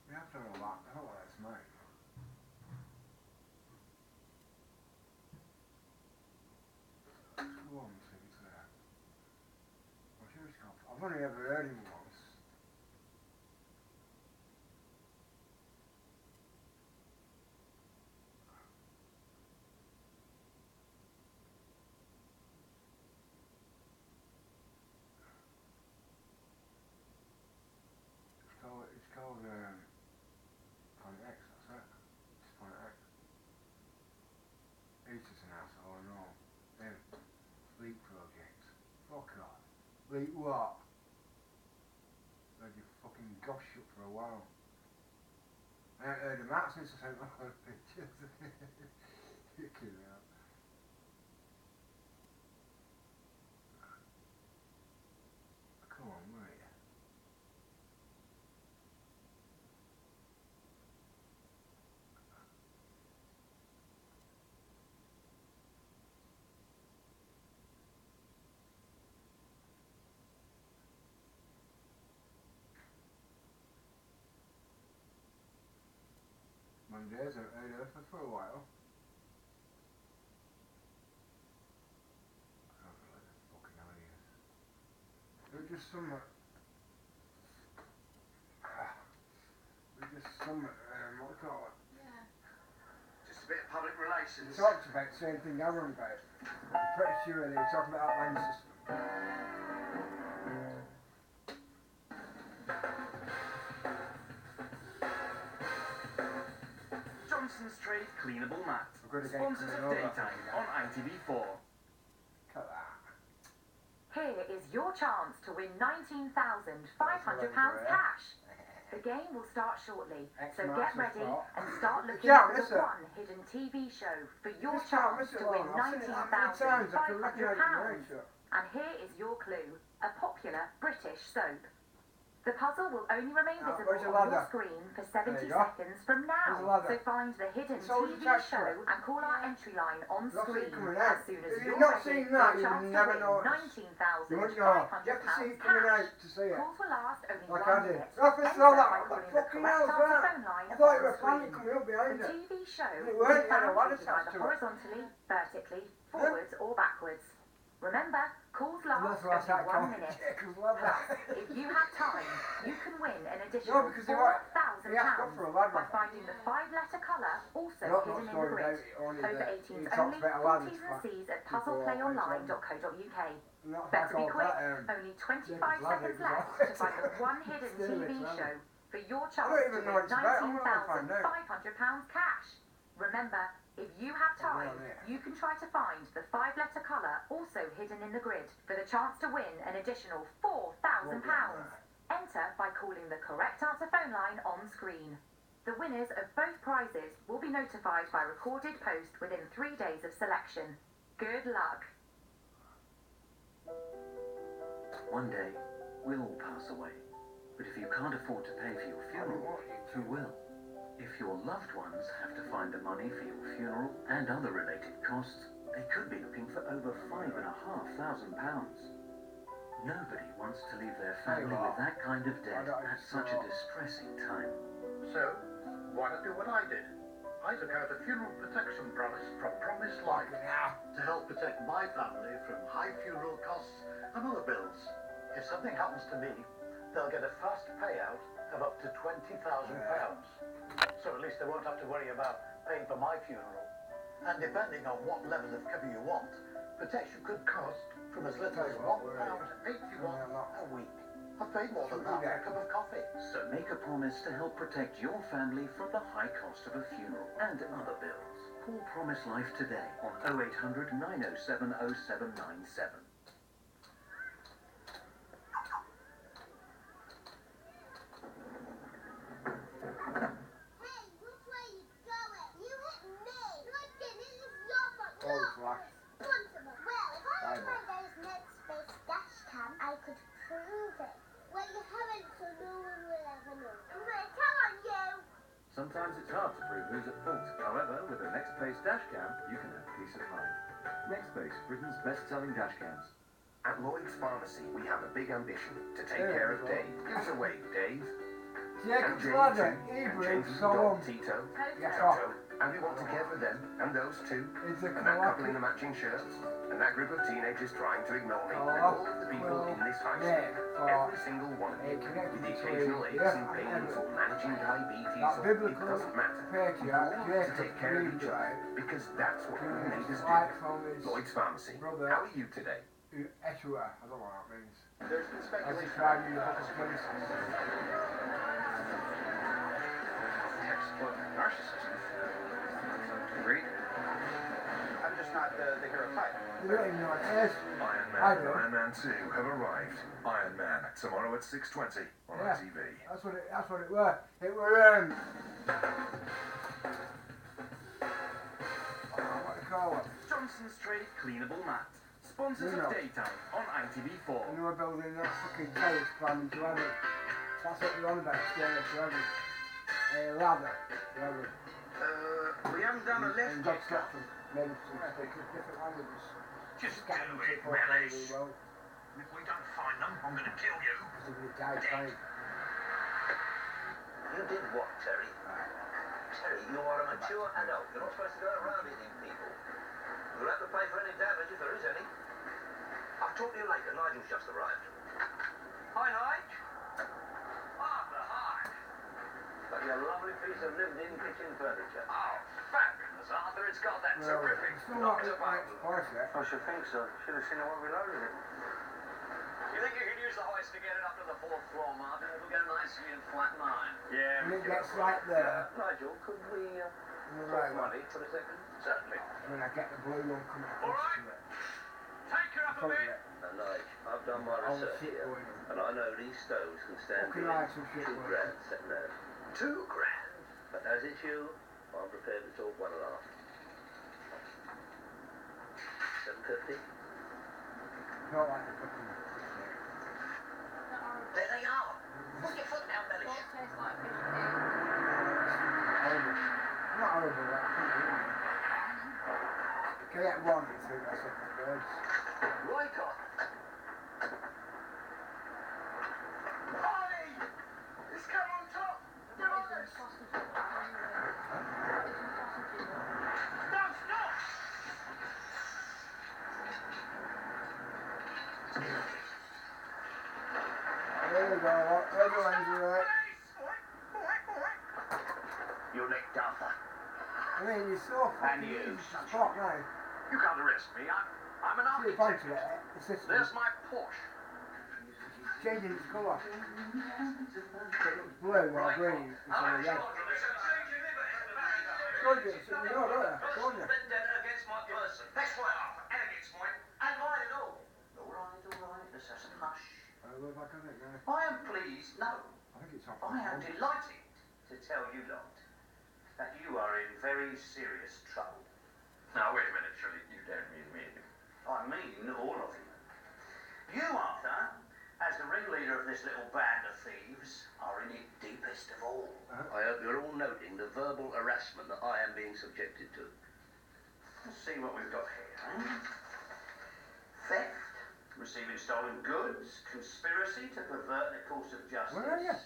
We have done a lot. I don't know what that's mine. One thing's there. I'm sure it's called. I've only ever heard him once. It's called Planet X, that's it. It's Planet X. He's just an asshole, I know. Him. Leak project. Fuck off. Leak what? Had your fucking gosh shut for a while. I haven't heard of that since I sent all the pictures. Fucking hell. Come on, where are you? Mondays, I haven't heard of her for a while. I don't know what the fucking hell he is. They're just some... what do you call it? Yeah. Just a bit of public relations. He talked about the same thing I run about. I'm pretty sure they were talking about that line system. Johnson's Trade Cleanable Mat. Sponsors of Daytime on ITV4. Cut that. Here is your chance to win £19,500 cash. The game will start shortly, so get ready and start looking for the one hidden TV show for your chance to win £19,500. And here is your clue, a popular British soap. The puzzle will only remain visible on your screen for 70 seconds from now. So find the hidden TV show and call our entry line on screen as soon as you're ready for a chance to win £19,500 cash. Calls will last only 1 minute. Enter by calling the correct answer phone line on screen. The TV show will be found either horizontally, vertically, forwards or backwards. Remember, calls last only 1 minute. Plus, if you have time, you can win an additional £4,000 by finding the 5-letter colour also hidden in the grid. Over 18s only, T's and C's at puzzleplayonline.co.uk. Better be quick, only 25 seconds left to find the one hidden TV show for your chance to win £19,500 cash. Remember, if you have time, you can try to find the 5-letter colour also hidden in the grid for the chance to win an additional £4,000. Enter by calling the correct answer phone line on screen. The winners of both prizes will be notified by recorded post within 3 days of selection. Good luck. One day, we'll all pass away. But if you can't afford to pay for your funeral, who will? If your loved ones have to find the money for your funeral and other related costs, they could be looking for over £5,500. Nobody wants to leave their family with that kind of debt at such a distressing time. So, why not do what I did? I took out a funeral protection promise from Promise Life to help protect my family from high funeral costs and other bills. If something happens to me, they'll get a fast payout of up to £20,000. So at least they won't have to worry about paying for my funeral. And depending on what level of cover you want, protection could cost from as little as £1.81 a week. I've paid more than that for a cup of coffee. So make a promise to help protect your family from the high cost of a funeral and other bills. Call Promise Life today on 0800 907 0797. I could prove it. Well, you haven't, so no one will ever know. I'm going to tell on you. Sometimes it's hard to prove who's at fault. However, with a Nextbase dash cam, you can have peace of mind. Nextbase, Britain's best-selling dash cams. At Lloyd's Pharmacy, we have a big ambition to take care of Dave. Give us a wave, Dave. Jacob's ladder, Ibrahim, Solomon. Tito, Toto, and we want to care for them, and those two, and that couple in the matching shirts, and that group of teenagers trying to ignore me, and all of the people in this high school, every single one of you, with the occasional aches and pains or managing diabetes, or it doesn't matter. We want to take care of each other, because that's what we made us do. Lloyd's Pharmacy. How are you today? Eshua, I don't know what that means. There's been speculation. Textbook narcissism. Agreed? I'm just not the hero type. You don't even know what it is. Iron Man and Iron Man 2 have arrived. Iron Man, tomorrow at 6:20 on ITV. That's what it were. It were, what do you call it? Johnson's Trade Cleanable Mat. Sponsors of Daytime on ITV4. And they were building that fucking terrace plan to have it. That's what they're on about, stairs to have it. A ladder to have it. We haven't done a lift yet. Maybe some different languages. Just do it, Melis. If we don't find them, I'm going to kill you. You did what, Terry? Terry, you are a mature adult. You're not supposed to go around hitting people. You'll have to pay for any damage if there is any. I'll talk to you later. Nigel's just arrived. Hi, Nige. Arthur, hi. Got you a lovely piece of lived-in kitchen furniture. Oh, fabulous, Arthur. It's got that terrific knock-to-button. I should think so. Should have seen it when we loaded it. You think you could use the hoist to get it up to the 4th floor, Martin? It'll go nicely in flat 9. Yeah. And it gets right there. Nigel, could we talk money for a second? Certainly. When I get the blue one coming across to it. Take her up a bit. Now, Nige, I've done my research here, and I know these stoves can stand $2 grand second hand. $2 grand? But as it's you, I'm prepared to talk 1.5. 750? Not like the fucking... There they are. Put your foot down, Melly. Horrible. Not horrible, but I think it is. Can I get one and see that's what the birds? Right on. Ollie! It's come on top! Get on this! No, stop! There we go, everyone's alright. You're nicked, Arthur. I mean, you're so fucking you, spot now. You can't arrest me. I'm an See a bunch of it, the system. There's my Porsche. Changing its colour. It looks blue or green instead of red. Gorgeous, you know, don't you? Gorgeous. Vendetta against my person. That's right, Arthur. And against mine. And mine and all. All right. Let's have some hush. We're back on it now. I am pleased, no. I think it's off. I am delighted to tell you lot that you are in very serious trouble. Now, wait a minute, surely you don't mean me. I mean all of you. You, Arthur, as the ringleader of this little band of thieves, are in it deepest of all. I hope you're all noting the verbal harassment that I am being subjected to. Let's see what we've got here. Theft, receiving stolen goods, conspiracy to pervert the course of justice. Where are you?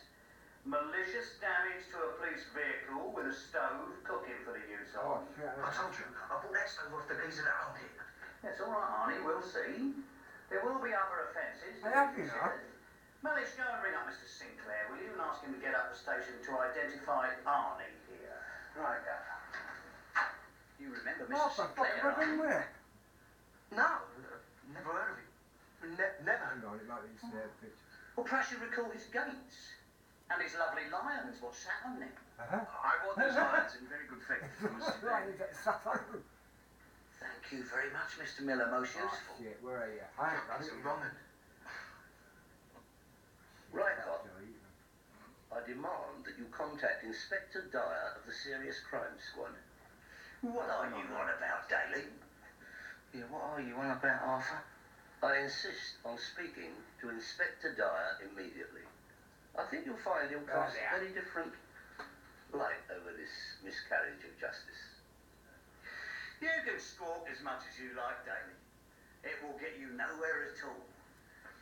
Malicious damage to a police vehicle with a stove cooking for the use of. I told you, I bought that stove off the geezer that owned it. That's all right, Arnie, we'll see. There will be other offences. I have, you know. Mellis, go and ring up Mr. Sinclair, will you, and ask him to get up the station to identify Arnie here. Right, you remember Mr. Sinclair, where? No, never heard of him. Never. Hang on, it might be his picture. Well, perhaps you recall his gaits. And his lovely lions, what sat on them? I bought those lions in very good faith. Thank you very much, Mr. Miller. Most useful. Oh, shit, where are you? I ain't got it. Right, Cop. I demand that you contact Inspector Dyer of the Serious Crime Squad. What are you on about, Daly? Yeah, what are you on about, Arthur? I insist on speaking to Inspector Dyer immediately. I think you'll find he'll cast a very different light over this miscarriage of justice. You can squawk as much as you like, Daly. It will get you nowhere at all.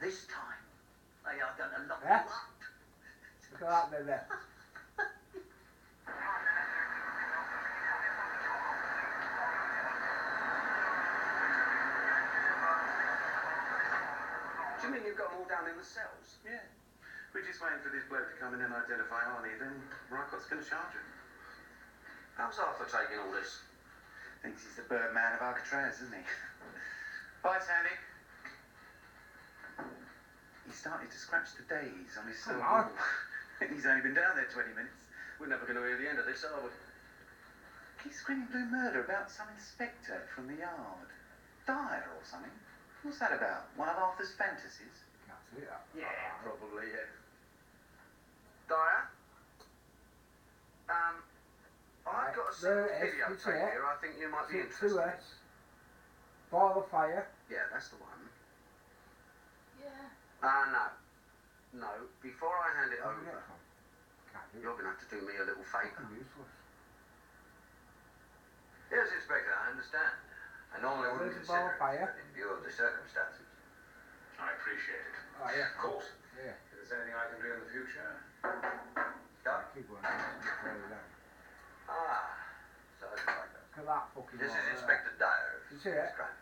This time, they are going to lock you up. Look at that, baby. Do you mean you've got them all down in the cells? Yeah. We're just waiting for this bloke to come in and identify Arnie, then Rycott's going to charge him. How's Arthur taking all this? Thinks he's the Birdman of Alcatraz, isn't he? Bye, Sandy. He started to scratch the days on his cell wall. He's only been down there 20 minutes. We're never going to hear the end of this, are we? He's screaming blue murder about some inspector from the yard. Dyer or something. What's that about? One of Arthur's fantasies? Can't see that. Yeah, probably, yeah. Dyer? I've got a video tape here. I think you might be interested. 2S. Ball of fire. Yeah, that's the one. Yeah. No. No, before I hand it over, Can't do you're going to have to do me a little favour. Useless. Yes, Inspector, I understand. I normally wouldn't There's a ball of consider fire. it in view of the circumstances. I appreciate it. Oh, yeah. Of course. Yeah. If there's anything I can do in the future. Keep one further down. Sergeant Riker. Look at that fucking This lot is there. Inspector Dyer. You see it? Crime.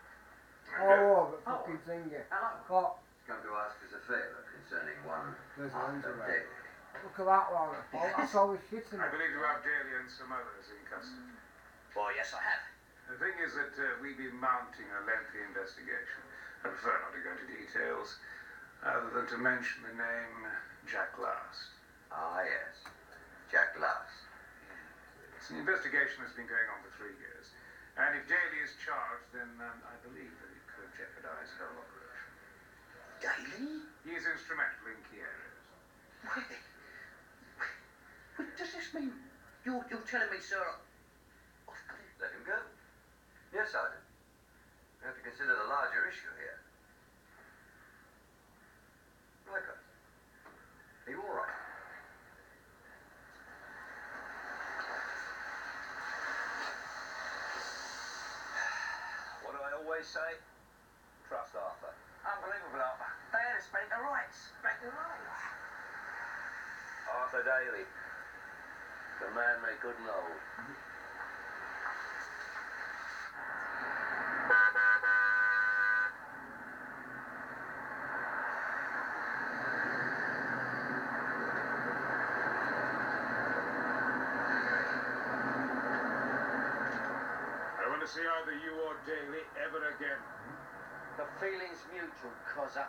Oh, the fucking thingy. Hello. What? Come to ask us a favour concerning one There's one Arthur around. Daly. Look at that one. Oh, that's all the shit in I it. believe you have Daly and some others in custody. Why, yes, I have. The thing is that we've been mounting a lengthy investigation. I prefer not to go into details, other than to mention the name Jack Last. Ah, yes. Jack Last. It's an investigation that's been going on for 3 years. And if Daly is charged, then I believe that it could jeopardize the whole operation. Daly? He is instrumental in key areas. Wait, does this mean you're telling me, sir, I've got to let him go? Yes, Sergeant. We have to consider the larger issue here. Riker, are you all right? What do I always say? Trust Arthur. Unbelievable, Arthur. They had us back to rights. Back to rights. Arthur Daly. The man may good and old. I want to see either you or Daly ever again. The feeling's mutual, cozzer.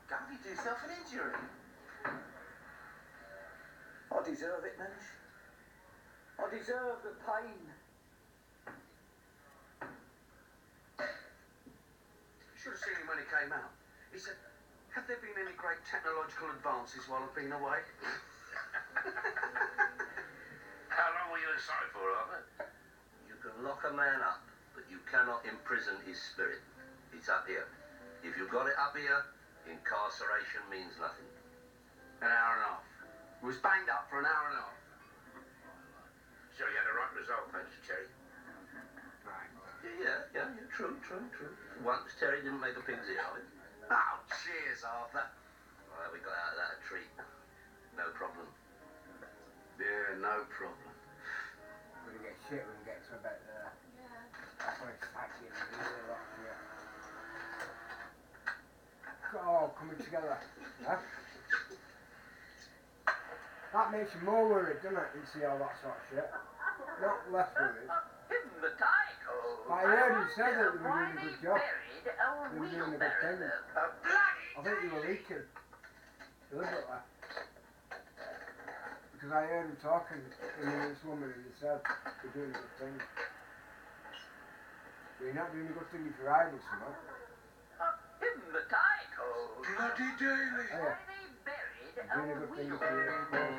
Don't you do yourself an injury? I deserve it, Manish. I deserve the pain. You should have seen him when he came out. He said, have there been any great technological advances while I've been away? How long were you inside for, Arthur? You can lock a man up, but you cannot imprison his spirit. It's up here. If you've got it up here, incarceration means nothing. An hour and a half. He was banged up for an hour and a half. So you had the right result, thanks to Terry. Yeah, true. Once Terry didn't make a pig's ear of it. Oh, cheers, Arthur. Well, we got out of that a treat. No problem. Yeah, no problem. We're gonna get shit when we get to about there. Yeah. That's when it's taxi and really a lot of shit. Oh, coming together. Huh? That makes you more worried, doesn't it? You see all that sort of shit. Not less worried. In the title. I heard him say that they were doing a good job. They were doing a good thing. I think they were leaking. Deliberately. Because I heard him talking to this woman and he said they're doing a good thing. But you're not doing a good thing if you're idle, something. In the title. Bloody daily. Oh, yeah. You're doing a good thing if you're exposed.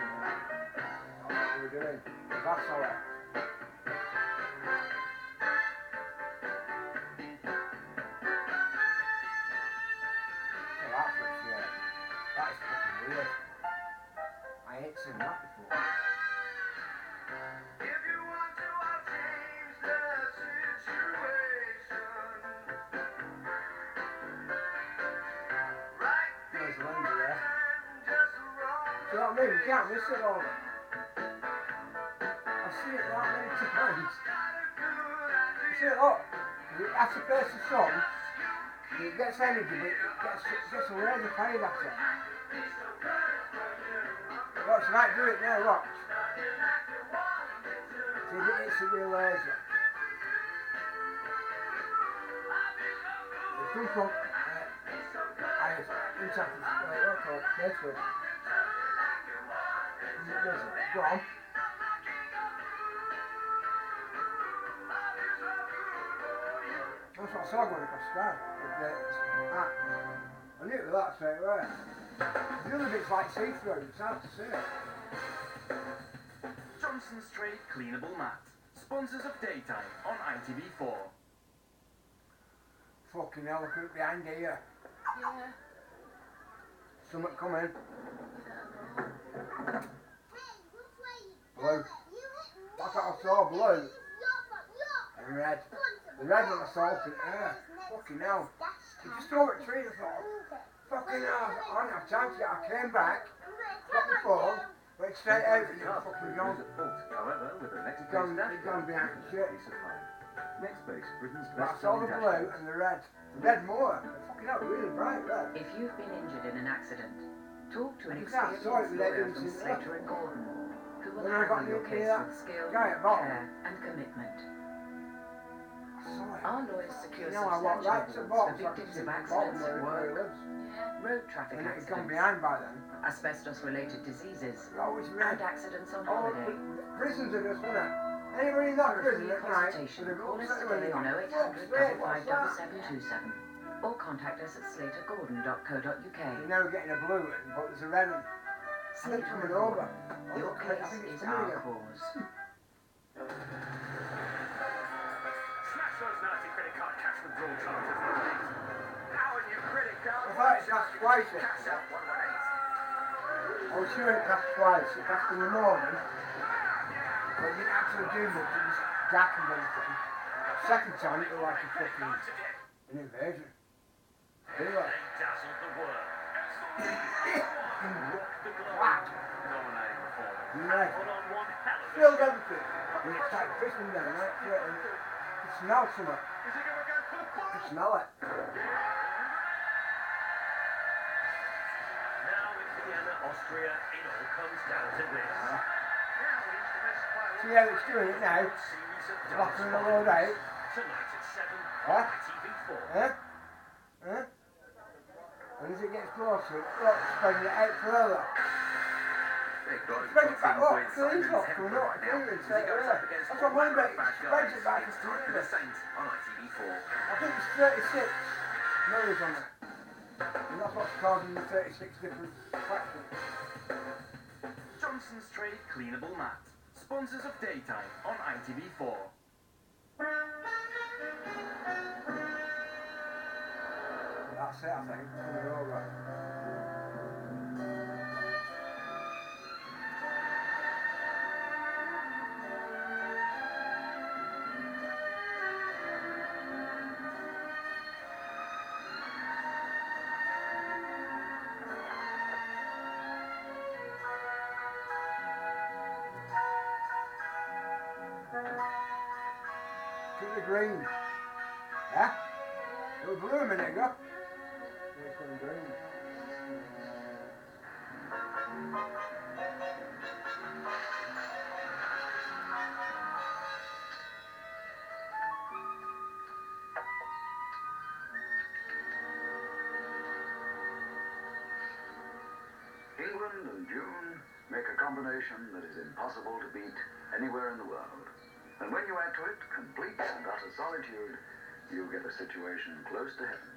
That's what we're doing. That's all right. That is fucking weird. I ain't seen that before. If you want to, I'll change the situation. Right There's Linda there. just wrong. Do you know what I mean? You can't miss it all. I've seen it that many times. You see it, look. After the first song, it gets energy, but it gets a laser fade at it. Watch, you might do it now, watch. See, it's a real laser. It comes from, Facebook. Go on. That's what I saw going across the sky. I knew it was that straight away. The other bit's like see-through, it's hard to see. Johnson Strait Cleanable Mat. Sponsors of Daytime on ITV4. Fucking hell, look at behind here. Yeah. Something coming. Blue. Blue. That's what I saw, blue. And red. The red one I saw up in air. Fucking hell. You just saw it tree, I thought, fucking hell, I don't have time to get. I came back, got my phone, went straight out and it was fucking gone. However, with the next It's gone behind the shit. Next base, Britain's But I best saw the blue and the red. The red more. Fucking hell, really bright red. If you've been injured in an accident, talk to an I saw it experienced with that lawyer didn't from see that. Slater and Gordon, who will When I got handle your near case that with skill, guy at bottom. care and commitment. I saw it. Our lawyers secure You know, I walked right to the substantial bottom awards so I for could victims see of the bottom accidents at where he work, lives. road traffic And it had gone accidents, behind by then. asbestos-related diseases, Oh, it's and red. accidents on Oh, holiday. prisons are just, wasn't it? Anybody in that For a prison free at night consultation, would have call us upset today when on they 0800 went, what's that? 557727 or contact us at slatergordon.co.uk. You're now getting a blue one, but there's a red one. I think it's coming over. Your I case think it's is coming our again. cause. Smash those nasty credit card cash withdrawal charges. Now on your credit card. I thought it passed twice Cash yesterday. out 118. I was sure it passed twice. It passed in the morning, but you didn't actually do much. It was dark and everything. Second time it was like a fucking an invasion. Really? Dazzled the world. What? Dominating performance. Yeah. Put on one hell of a Filled everything. And it started pissing down right through it. And you smell something. Is he going to go for the ball? You smell it. Now in Vienna, Austria, it all comes down to this. Now he's the best player. See how it's doing it now? Series of Locking the load out. Tonight at 7 Huh? on ITV4. Huh? Huh? And as it gets closer, look, spreading it out further. Spread it back up, the leaves off coming up, clearing straight away. That's what I'm wondering about, it spreads it back to the Saints on ITV4. I think it's 36 mirrors on it. And that's what's causing the 36 different fractions. Johnson Strait Cleanable Mat. Sponsors of Daytime on ITV4. That's it, I think, coming over. Keep the green. Yeah? It was blue a minute ago. It's going green. England and June make a combination that is impossible to beat anywhere in the world. And when you add to it complete and utter solitude, you get a situation close to heaven.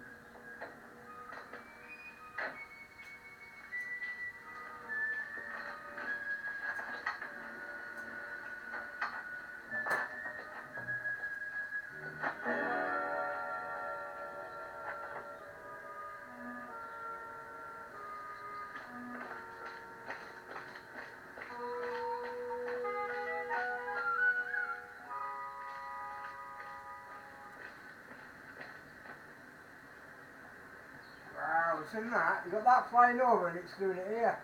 Wow, seen that? You got that flying over and it's doing it here.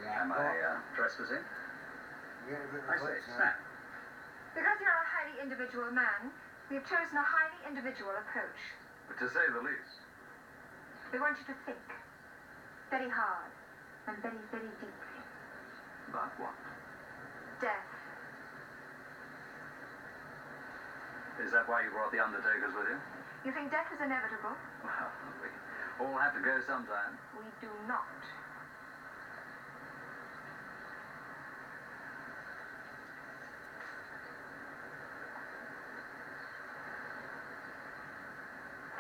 Yeah. Am I trespassing? I say snap. Because you're a highly individual man, we've chosen a highly individual approach. To say the least. We want you to think very hard and very, very deeply. About what? Death. Is that why you brought the undertakers with you? You think death is inevitable? Well, we all have to go sometime. We do not.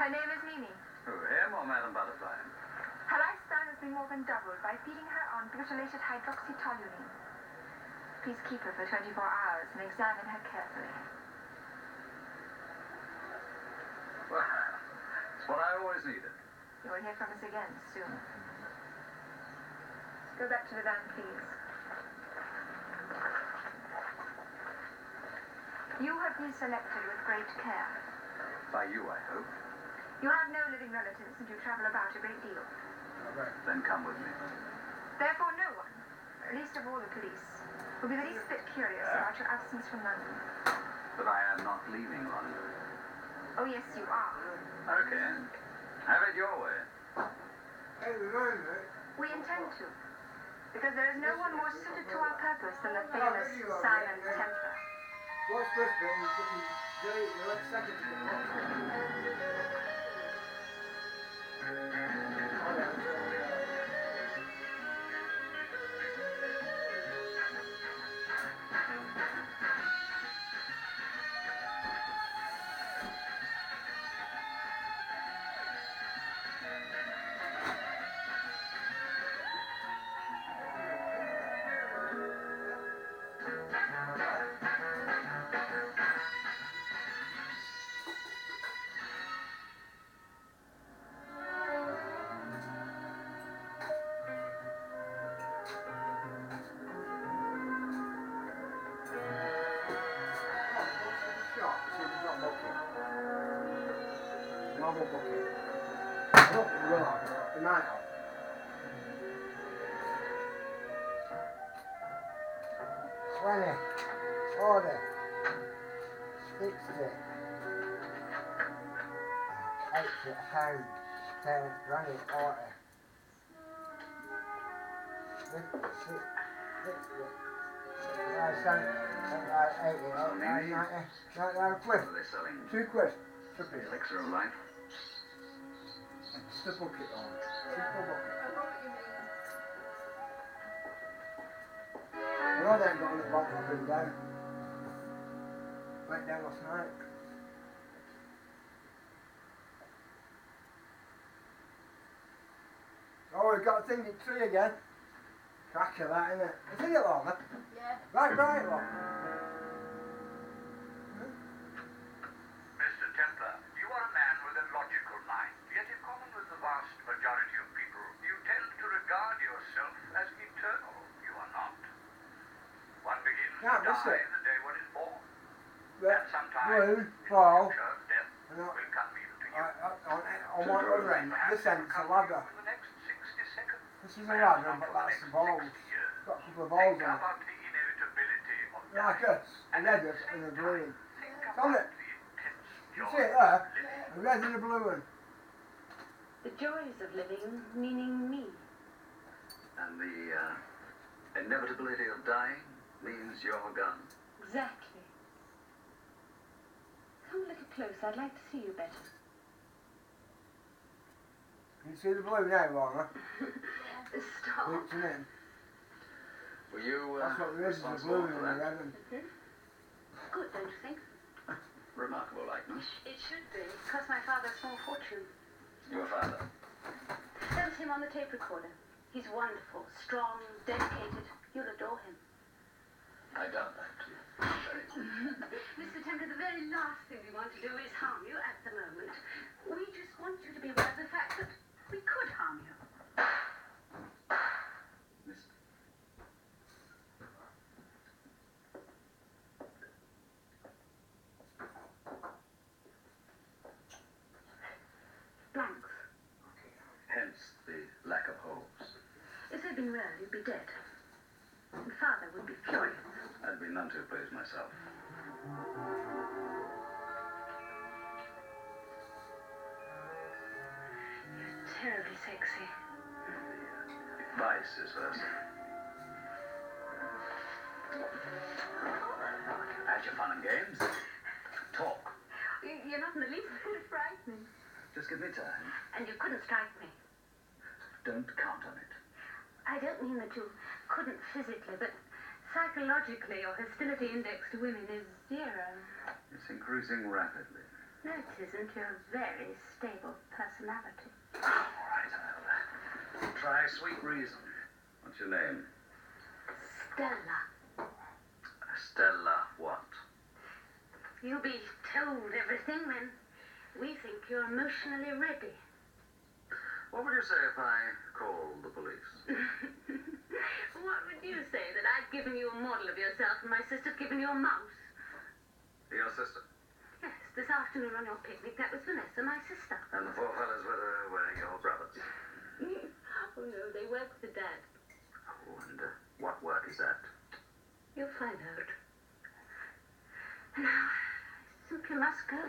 Her name is Mimi. Who, him or Madame Butterfly? Her lifespan has been more than doubled by feeding her on butylated hydroxytoluene. Please keep her for 24 hours and examine her carefully. Well, it's what I always needed. You will hear from us again soon. Go back to the van, please. You have been selected with great care. By you, I hope. You have no living relatives and you travel about a great deal. Then come with me. Therefore, no one, least of all the police, will be the least bit curious about your absence from London. But I am not leaving London. Oh, yes, you are. Okay. Have it your way. We intend to. Because there is no one more suited to our purpose than the famous Silent Templar. What's this bit? Delete the next second. Normal bucket. I don't think we will have it. We might have. $20, $40, $60, £80, £10, $20, $40, $50, $60, $80, $90, quid. £2. Should be. Elixir of life. It's the bucket on. Simple bucket. I know they ain't got on the bottom up and down. Went down last night. Oh, we've got a thing in tree again. Cracker that, innit? Is it long? Yeah. Right, long. Mr. Templar, you are a man with a logical mind, yet in common with the vast majority of people, you tend to regard yourself as eternal. You are not. One begins to die the day one is born. And sometimes, fall. death will come even to you. On one other end, this end's a ladder. In the next 60 seconds, This is a ladder, but that's the balls. It's got a couple of balls on it. about the inevitability of Like us, an edit and a blue. It's on it. the intense You see it there? A red and a blue one. The joys of living, meaning me. And the inevitability of dying means you're gone. Exactly. Come look at closer. I'd like to see you better. Can you see the blue now, Lorna? Stop. Loops in it. Were you That's what there is, the blue and the red. Good, don't you think? Remarkable likeness. It should be. It cost my father a small fortune. Your father? That is him on the tape recorder. He's wonderful, strong, dedicated. You'll adore him. I doubt that. Mr. Temple, the very last thing we want to do is harm you at the moment. We just want you to be aware of the fact that we could harm you. Miss. Blanks. Hence the lack of holes. If they'd been rare, you'd be dead. And Father would be furious. I'd be none too pleased myself. You're terribly sexy. Vice is versa. Had your fun and games? Talk. You're not in the least bit frightening. Just give me time. And you couldn't strike me. Don't count on it. I don't mean that you couldn't physically, but psychologically your hostility index to women is 0. It's increasing rapidly. No, it isn't. You're a very stable personality. All right, I'll try sweet reason. What's your name? Stella. Stella what? You'll be told everything when we think you're emotionally ready. What would you say if I called the police? What would you say? That I've given you a model of yourself and my sister's given you a mouse? Your sister? Yes, this afternoon on your picnic, that was Vanessa, my sister. And the 4 fellas were your brothers? Oh no, they work for Dad. Oh, and what work is that? You'll find out. And now, I simply must go.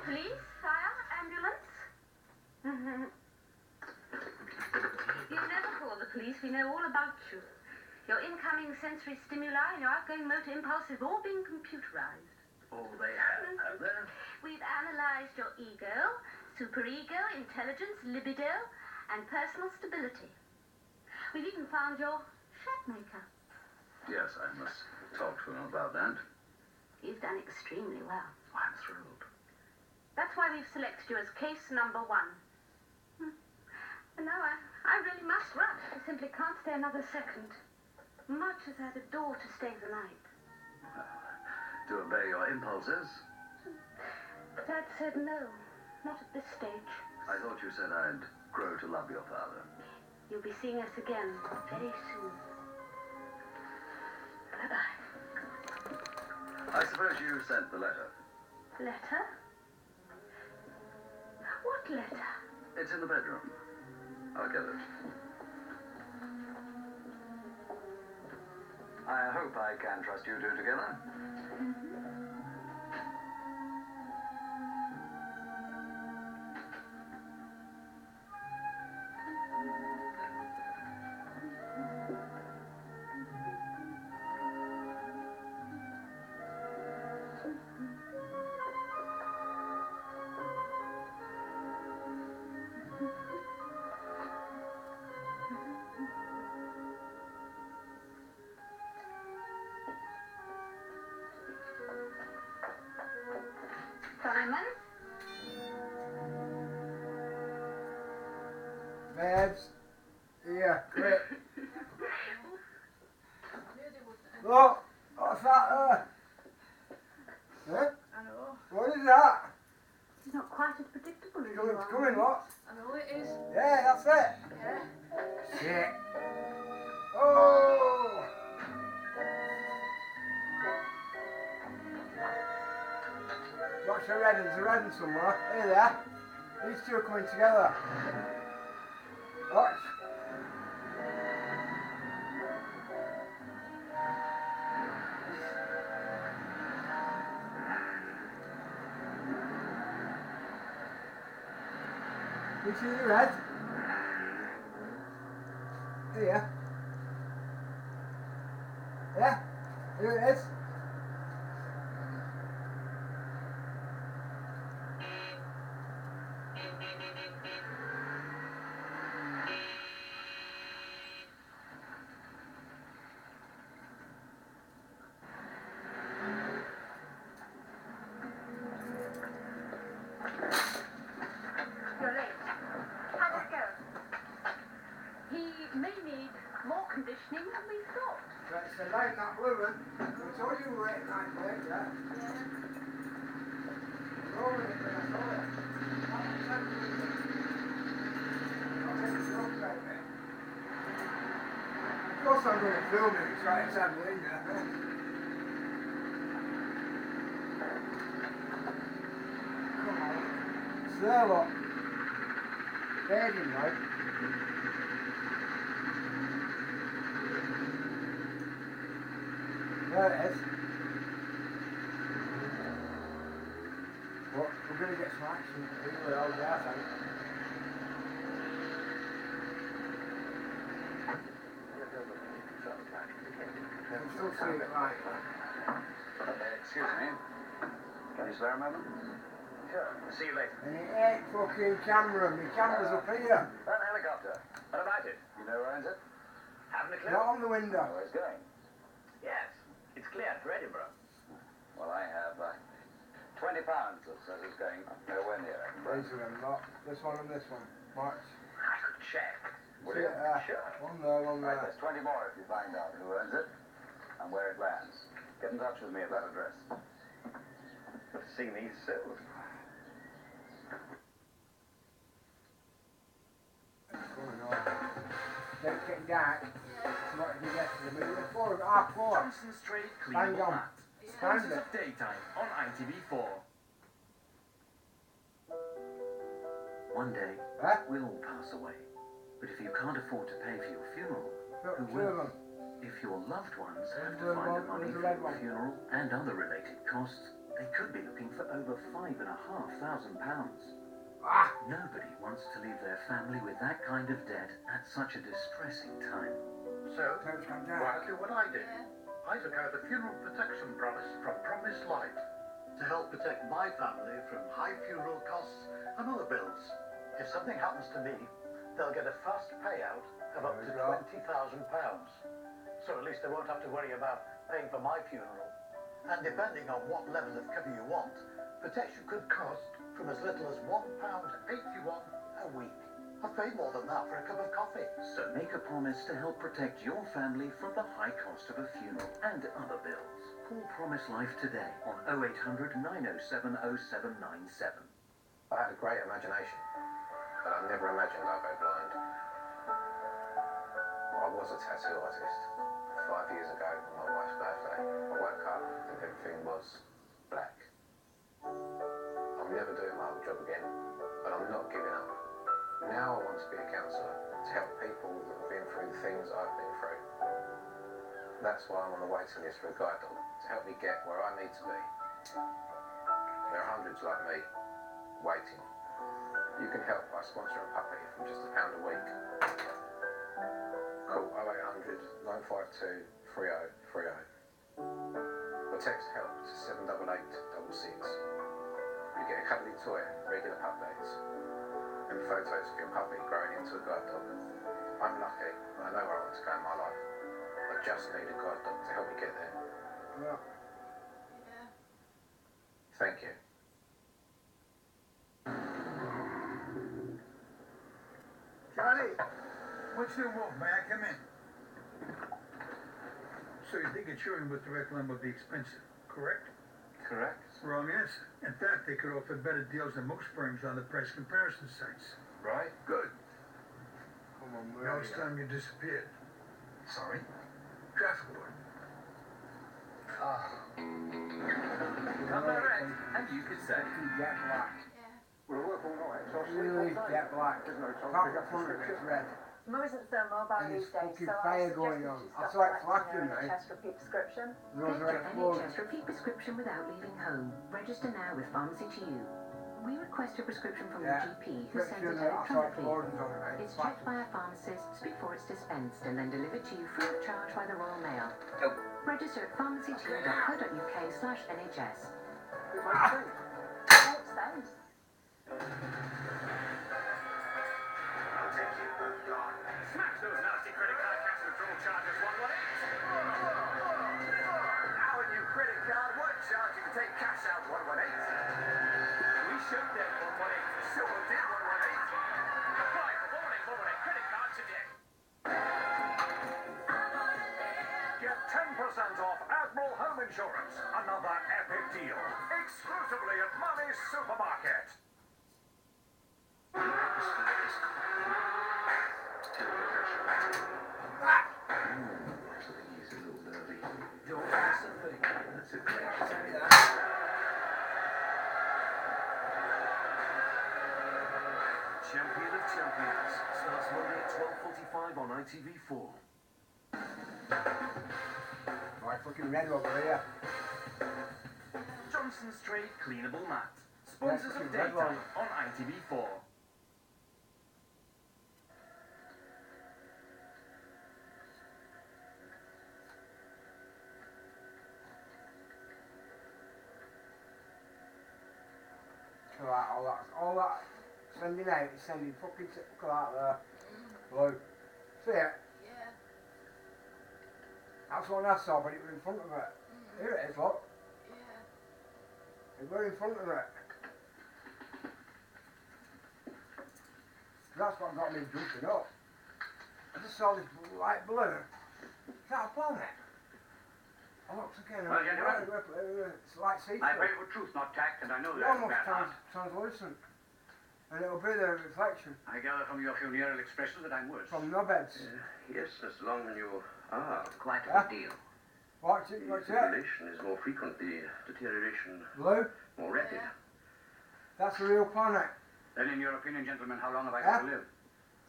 Police, fire, ambulance? You never call the police. We know all about you. Your incoming sensory stimuli and your outgoing motor impulse have all been computerized. Oh, they have they? We've analyzed your ego, superego, intelligence, libido, and personal stability. We've even found your shirt maker. Yes, I must talk to him about that. You've done extremely well. I'm thrilled. That's why we've selected you as case number 1. And now I really must rush. I simply can't stay another second. Much as I'd adore to stay the night. To obey your impulses? Dad said no, not at this stage. I thought you said I'd grow to love your father. You'll be seeing us again very soon. Bye-bye. I suppose you sent the letter. Letter? What letter? It's in the bedroom. I'll get it. I hope I can trust you two together. Simon? Babs. Yeah, great. Look, what's that there? Huh? I know. What is that? It's not quite as predictable as you It's are. coming, what? I know it is. Yeah, that's it. Yeah. Shit. Oh! Watch the red, there's a red one somewhere. Hey there. These two are coming together. Watch. You see the red? Here. Yeah, here it is. You're late. How did it go? He may need more conditioning than we thought. Right, so line that blue one. I told you we were at night, mate, yeah? Rolling it, then I saw it. Of course I'm going to film it, it's right inside the window. Come on. It's there, look. Fading, right? There it is. But we're going to get some action with all that, I think. I'm still seeing it right. Excuse me. Can you spare a moment? Sure. See you later. And it ain't fucking camera. My camera's up here. That helicopter. What about it? You know where owns it? Haven't a clue? Not on the window. Where it's going? Yes. It's cleared for Edinburgh. Well, I have 20 pounds that says it's going nowhere near Edinburgh. These are them lot. This one and this one. March. I could check. Would you? Sure. One there, one Right, there. there's 20 more if you find out who owns it and where it lands. Get in touch with me at that address. But see me soon. Going on. Then it's getting dark. It's not even yesterday, but it was 4, half 4. Johnson Street, Bang Cleveland. on. Sponsors of Daytime on ITV4. One day, we'll all pass away. But if you can't afford to pay for your funeral, who will? If your loved ones have to find the money for your funeral and other related costs, they could be looking for over £5,500. Nobody wants to leave their family with that kind of debt at such a distressing time. So, exactly what I did. I took out a funeral protection promise from Promise Life to help protect my family from high funeral costs and other bills. If something happens to me, they'll get a fast payout of up to £20,000. So at least they won't have to worry about paying for my funeral. And depending on what level of cover you want, protection could cost from as little as £1.81 a week. I've paid more than that for a cup of coffee. So make a promise to help protect your family from the high cost of a funeral and other bills. Call Promise Life today on 0800 907 0797. I had a great imagination, but I never imagined I'd go blind. I was a tattoo artist. 5 years ago, on my wife's birthday, I woke up and everything was black. I'm never doing my old job again, but I'm not giving up. Now I want to be a counsellor, to help people that have been through the things I've been through. That's why I'm on the waiting list for a guide dog, to help me get where I need to be. There are hundreds like me, waiting. You can help by sponsoring a puppy from just £1 a week. Call 0800 952 3030. Or text help to 78866. You get a cuddly toy, regular pup dates, and photos of your puppy growing into a guide dog. I'm lucky, but I know where I want to go in my life. I just need a guide dog to help me get there. Thank you. Johnny, what's your wolf? May I come in? So you think insuring with direct line would be expensive, correct? Correct. Wrong answer. In fact, they could offer better deals than most firms on the price comparison sites. Right. Good. Come on, Now it's time you disappeared. Sorry? Traffic warden. Come direct, and you could say. Jet black. We'll work all night, so I'll sleep Really all day. jet black. There's no time Can't to get front of it, it's red. Mum isn't so mobile And these it's days, fucking so I fire suggested going on. she I stop saw it collecting flashing, her mate. NHS repeat prescription. Those Get are your exploding. NHS repeat prescription without leaving home. Register now with Pharmacy to You. We request a prescription from your GP who sends it electronically. It's checked by a pharmacist before it's dispensed and then delivered to you free of charge by the Royal Mail. Register at pharmacyt.co.uk/NHS. Thanks. Smash those nasty credit card cash withdrawal charges, 118. Our new credit card won't charge you to take cash out, 118. We showed them 118, so did 118. Apply for 118 credit card today. Get 10% off Admiral Home Insurance. Another epic deal. Exclusively at Mummy's Supermarket. Champion of Champions starts Monday at 12:45 on ITV4. Right, fucking red over here. Johnson Strait Cleanable Mat. Sponsors of Daytime on ITV4. All that sending out is sending fucking typical out there. Blue. See it? Yeah. That's one I saw, but it was in front of it. Here it is, look. Yeah. It was in front of it. That's what got me jumping up. I just saw this light blue. Is that a planet? I looked again. Well, gentlemen, it's like see-through. I pray for truth, not tact, and I know It's that. almost translucent. And it'll be the reflection. I gather from your funereal expression that I'm worse. From knobheads. Yes, Mr. Longman, you are. Quite a good deal. What's it? Circulation is more frequent, the deterioration Blue? more rapid. Yeah. That's a real planet. Then, in your opinion, gentlemen, how long have I got to live?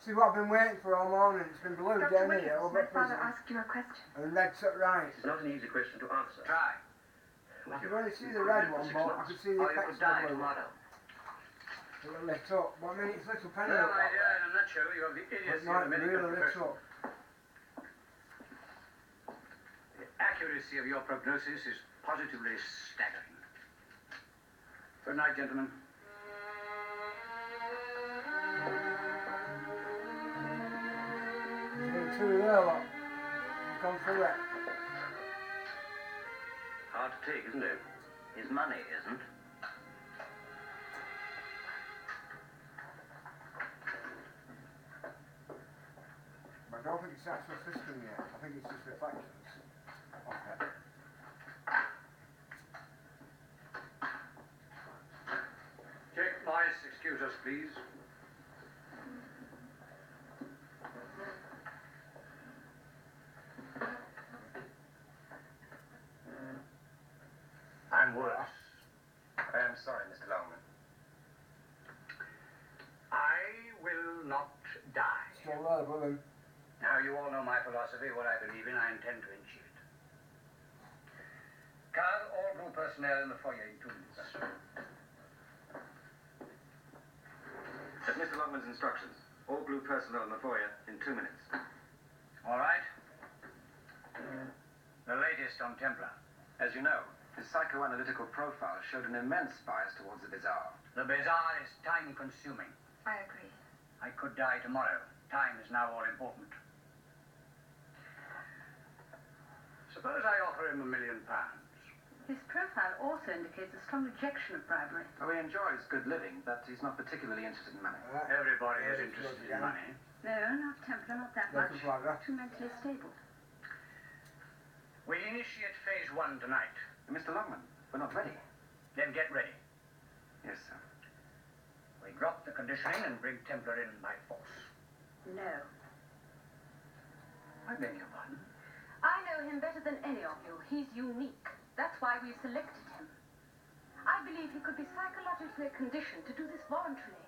See what I've been waiting for all morning. It's been blue down here over at prison. Ask you a question. And red to right. It's not an easy question to answer. Try. I could only see the red one, but I could see the effects of the blue. It was lit up. But I mean, it's little penny. Well, my dear, in a nutshell, you have the idiocy of the medical really lit profession. up. The accuracy of your prognosis is positively staggering. Good night, gentlemen. There's two there, look. You've gone through it. Hard to take, isn't it? His money isn't. But I don't think it's actual system yet. I think it's just reflections. Okay. Jake Bias, excuse us, please. I'm worse. I am sorry, Mr. Longman. I will not die. Still there, Blue. Now, you all know my philosophy, what I believe in, I intend to achieve it. Carl, all blue personnel in the foyer in 2 minutes. At Mr. Longman's instructions, all blue personnel in the foyer in 2 minutes. All right. The latest on Templar. As you know, his psychoanalytical profile showed an immense bias towards the bizarre. The bizarre is time-consuming. I agree. I could die tomorrow. Time is now all important. Suppose I offer him £1 million. His profile also indicates a strong rejection of bribery. Oh, he enjoys good living, but he's not particularly interested in money. Everybody is interested in money. No, not Templar, not that much. Too mentally stable. We initiate phase 1 tonight. Mr. Longman, we're not ready. Then get ready. Yes, sir. We drop the conditioning and bring Templar in by force. No. I beg your pardon? I know him better than any of you. He's unique. That's why we've selected him. I believe he could be psychologically conditioned to do this voluntarily.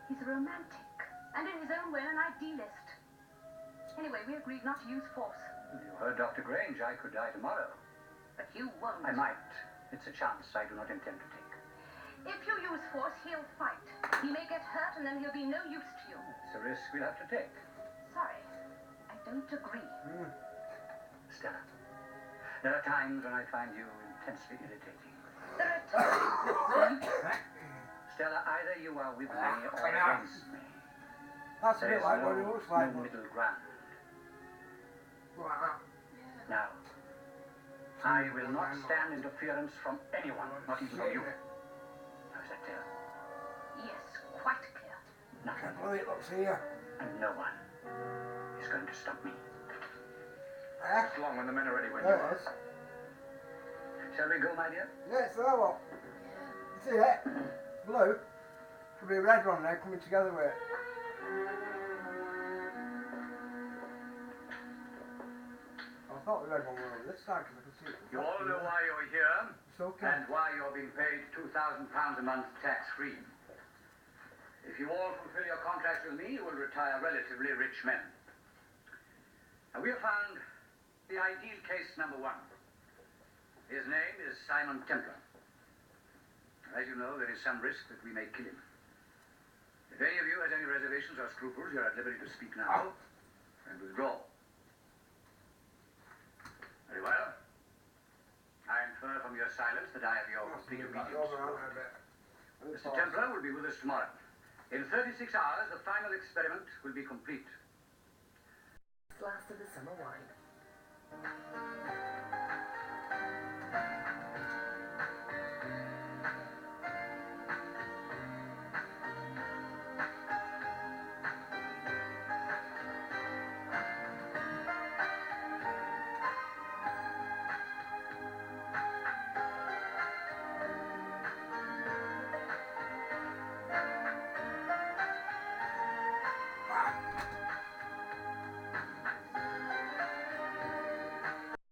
He's a romantic, and in his own way an idealist. Anyway, we agreed not to use force. You heard Dr. Grange. I could die tomorrow. But you won't. I might. It's a chance I do not intend to take. If you use force, he'll fight. He may get hurt, and then he'll be no use to you. It's a risk we'll have to take. Sorry, I don't agree. Stella, There are times when I find you intensely irritating. There are times, Stella, either you are with me or against me. That's a bit like what it looks like. No middle ground. Right. Now, I will not stand interference from anyone, not even from you. Now, is that clear? Yes, quite clear. Can't believe it looks here. And no one is going to stop me. Just long when the men are ready when you are. Shall we go, my dear? Yes, that one. See it? Blue. Could be a red one there coming together with it. I thought the red one was over this side because I could see it. You all know why you're here and why you're being paid £2,000 a month tax-free. If you all fulfill your contracts with me, you will retire relatively rich men. Now, we have found the ideal case number one. His name is Simon Templar. As you know, there is some risk that we may kill him. If any of you has any reservations or scruples, you're at liberty to speak now and withdraw. Very well. I infer from your silence that I have your complete obedience. Mr. Templar will be with us tomorrow. In 36 hours, the final experiment will be complete. Last of the summer wine.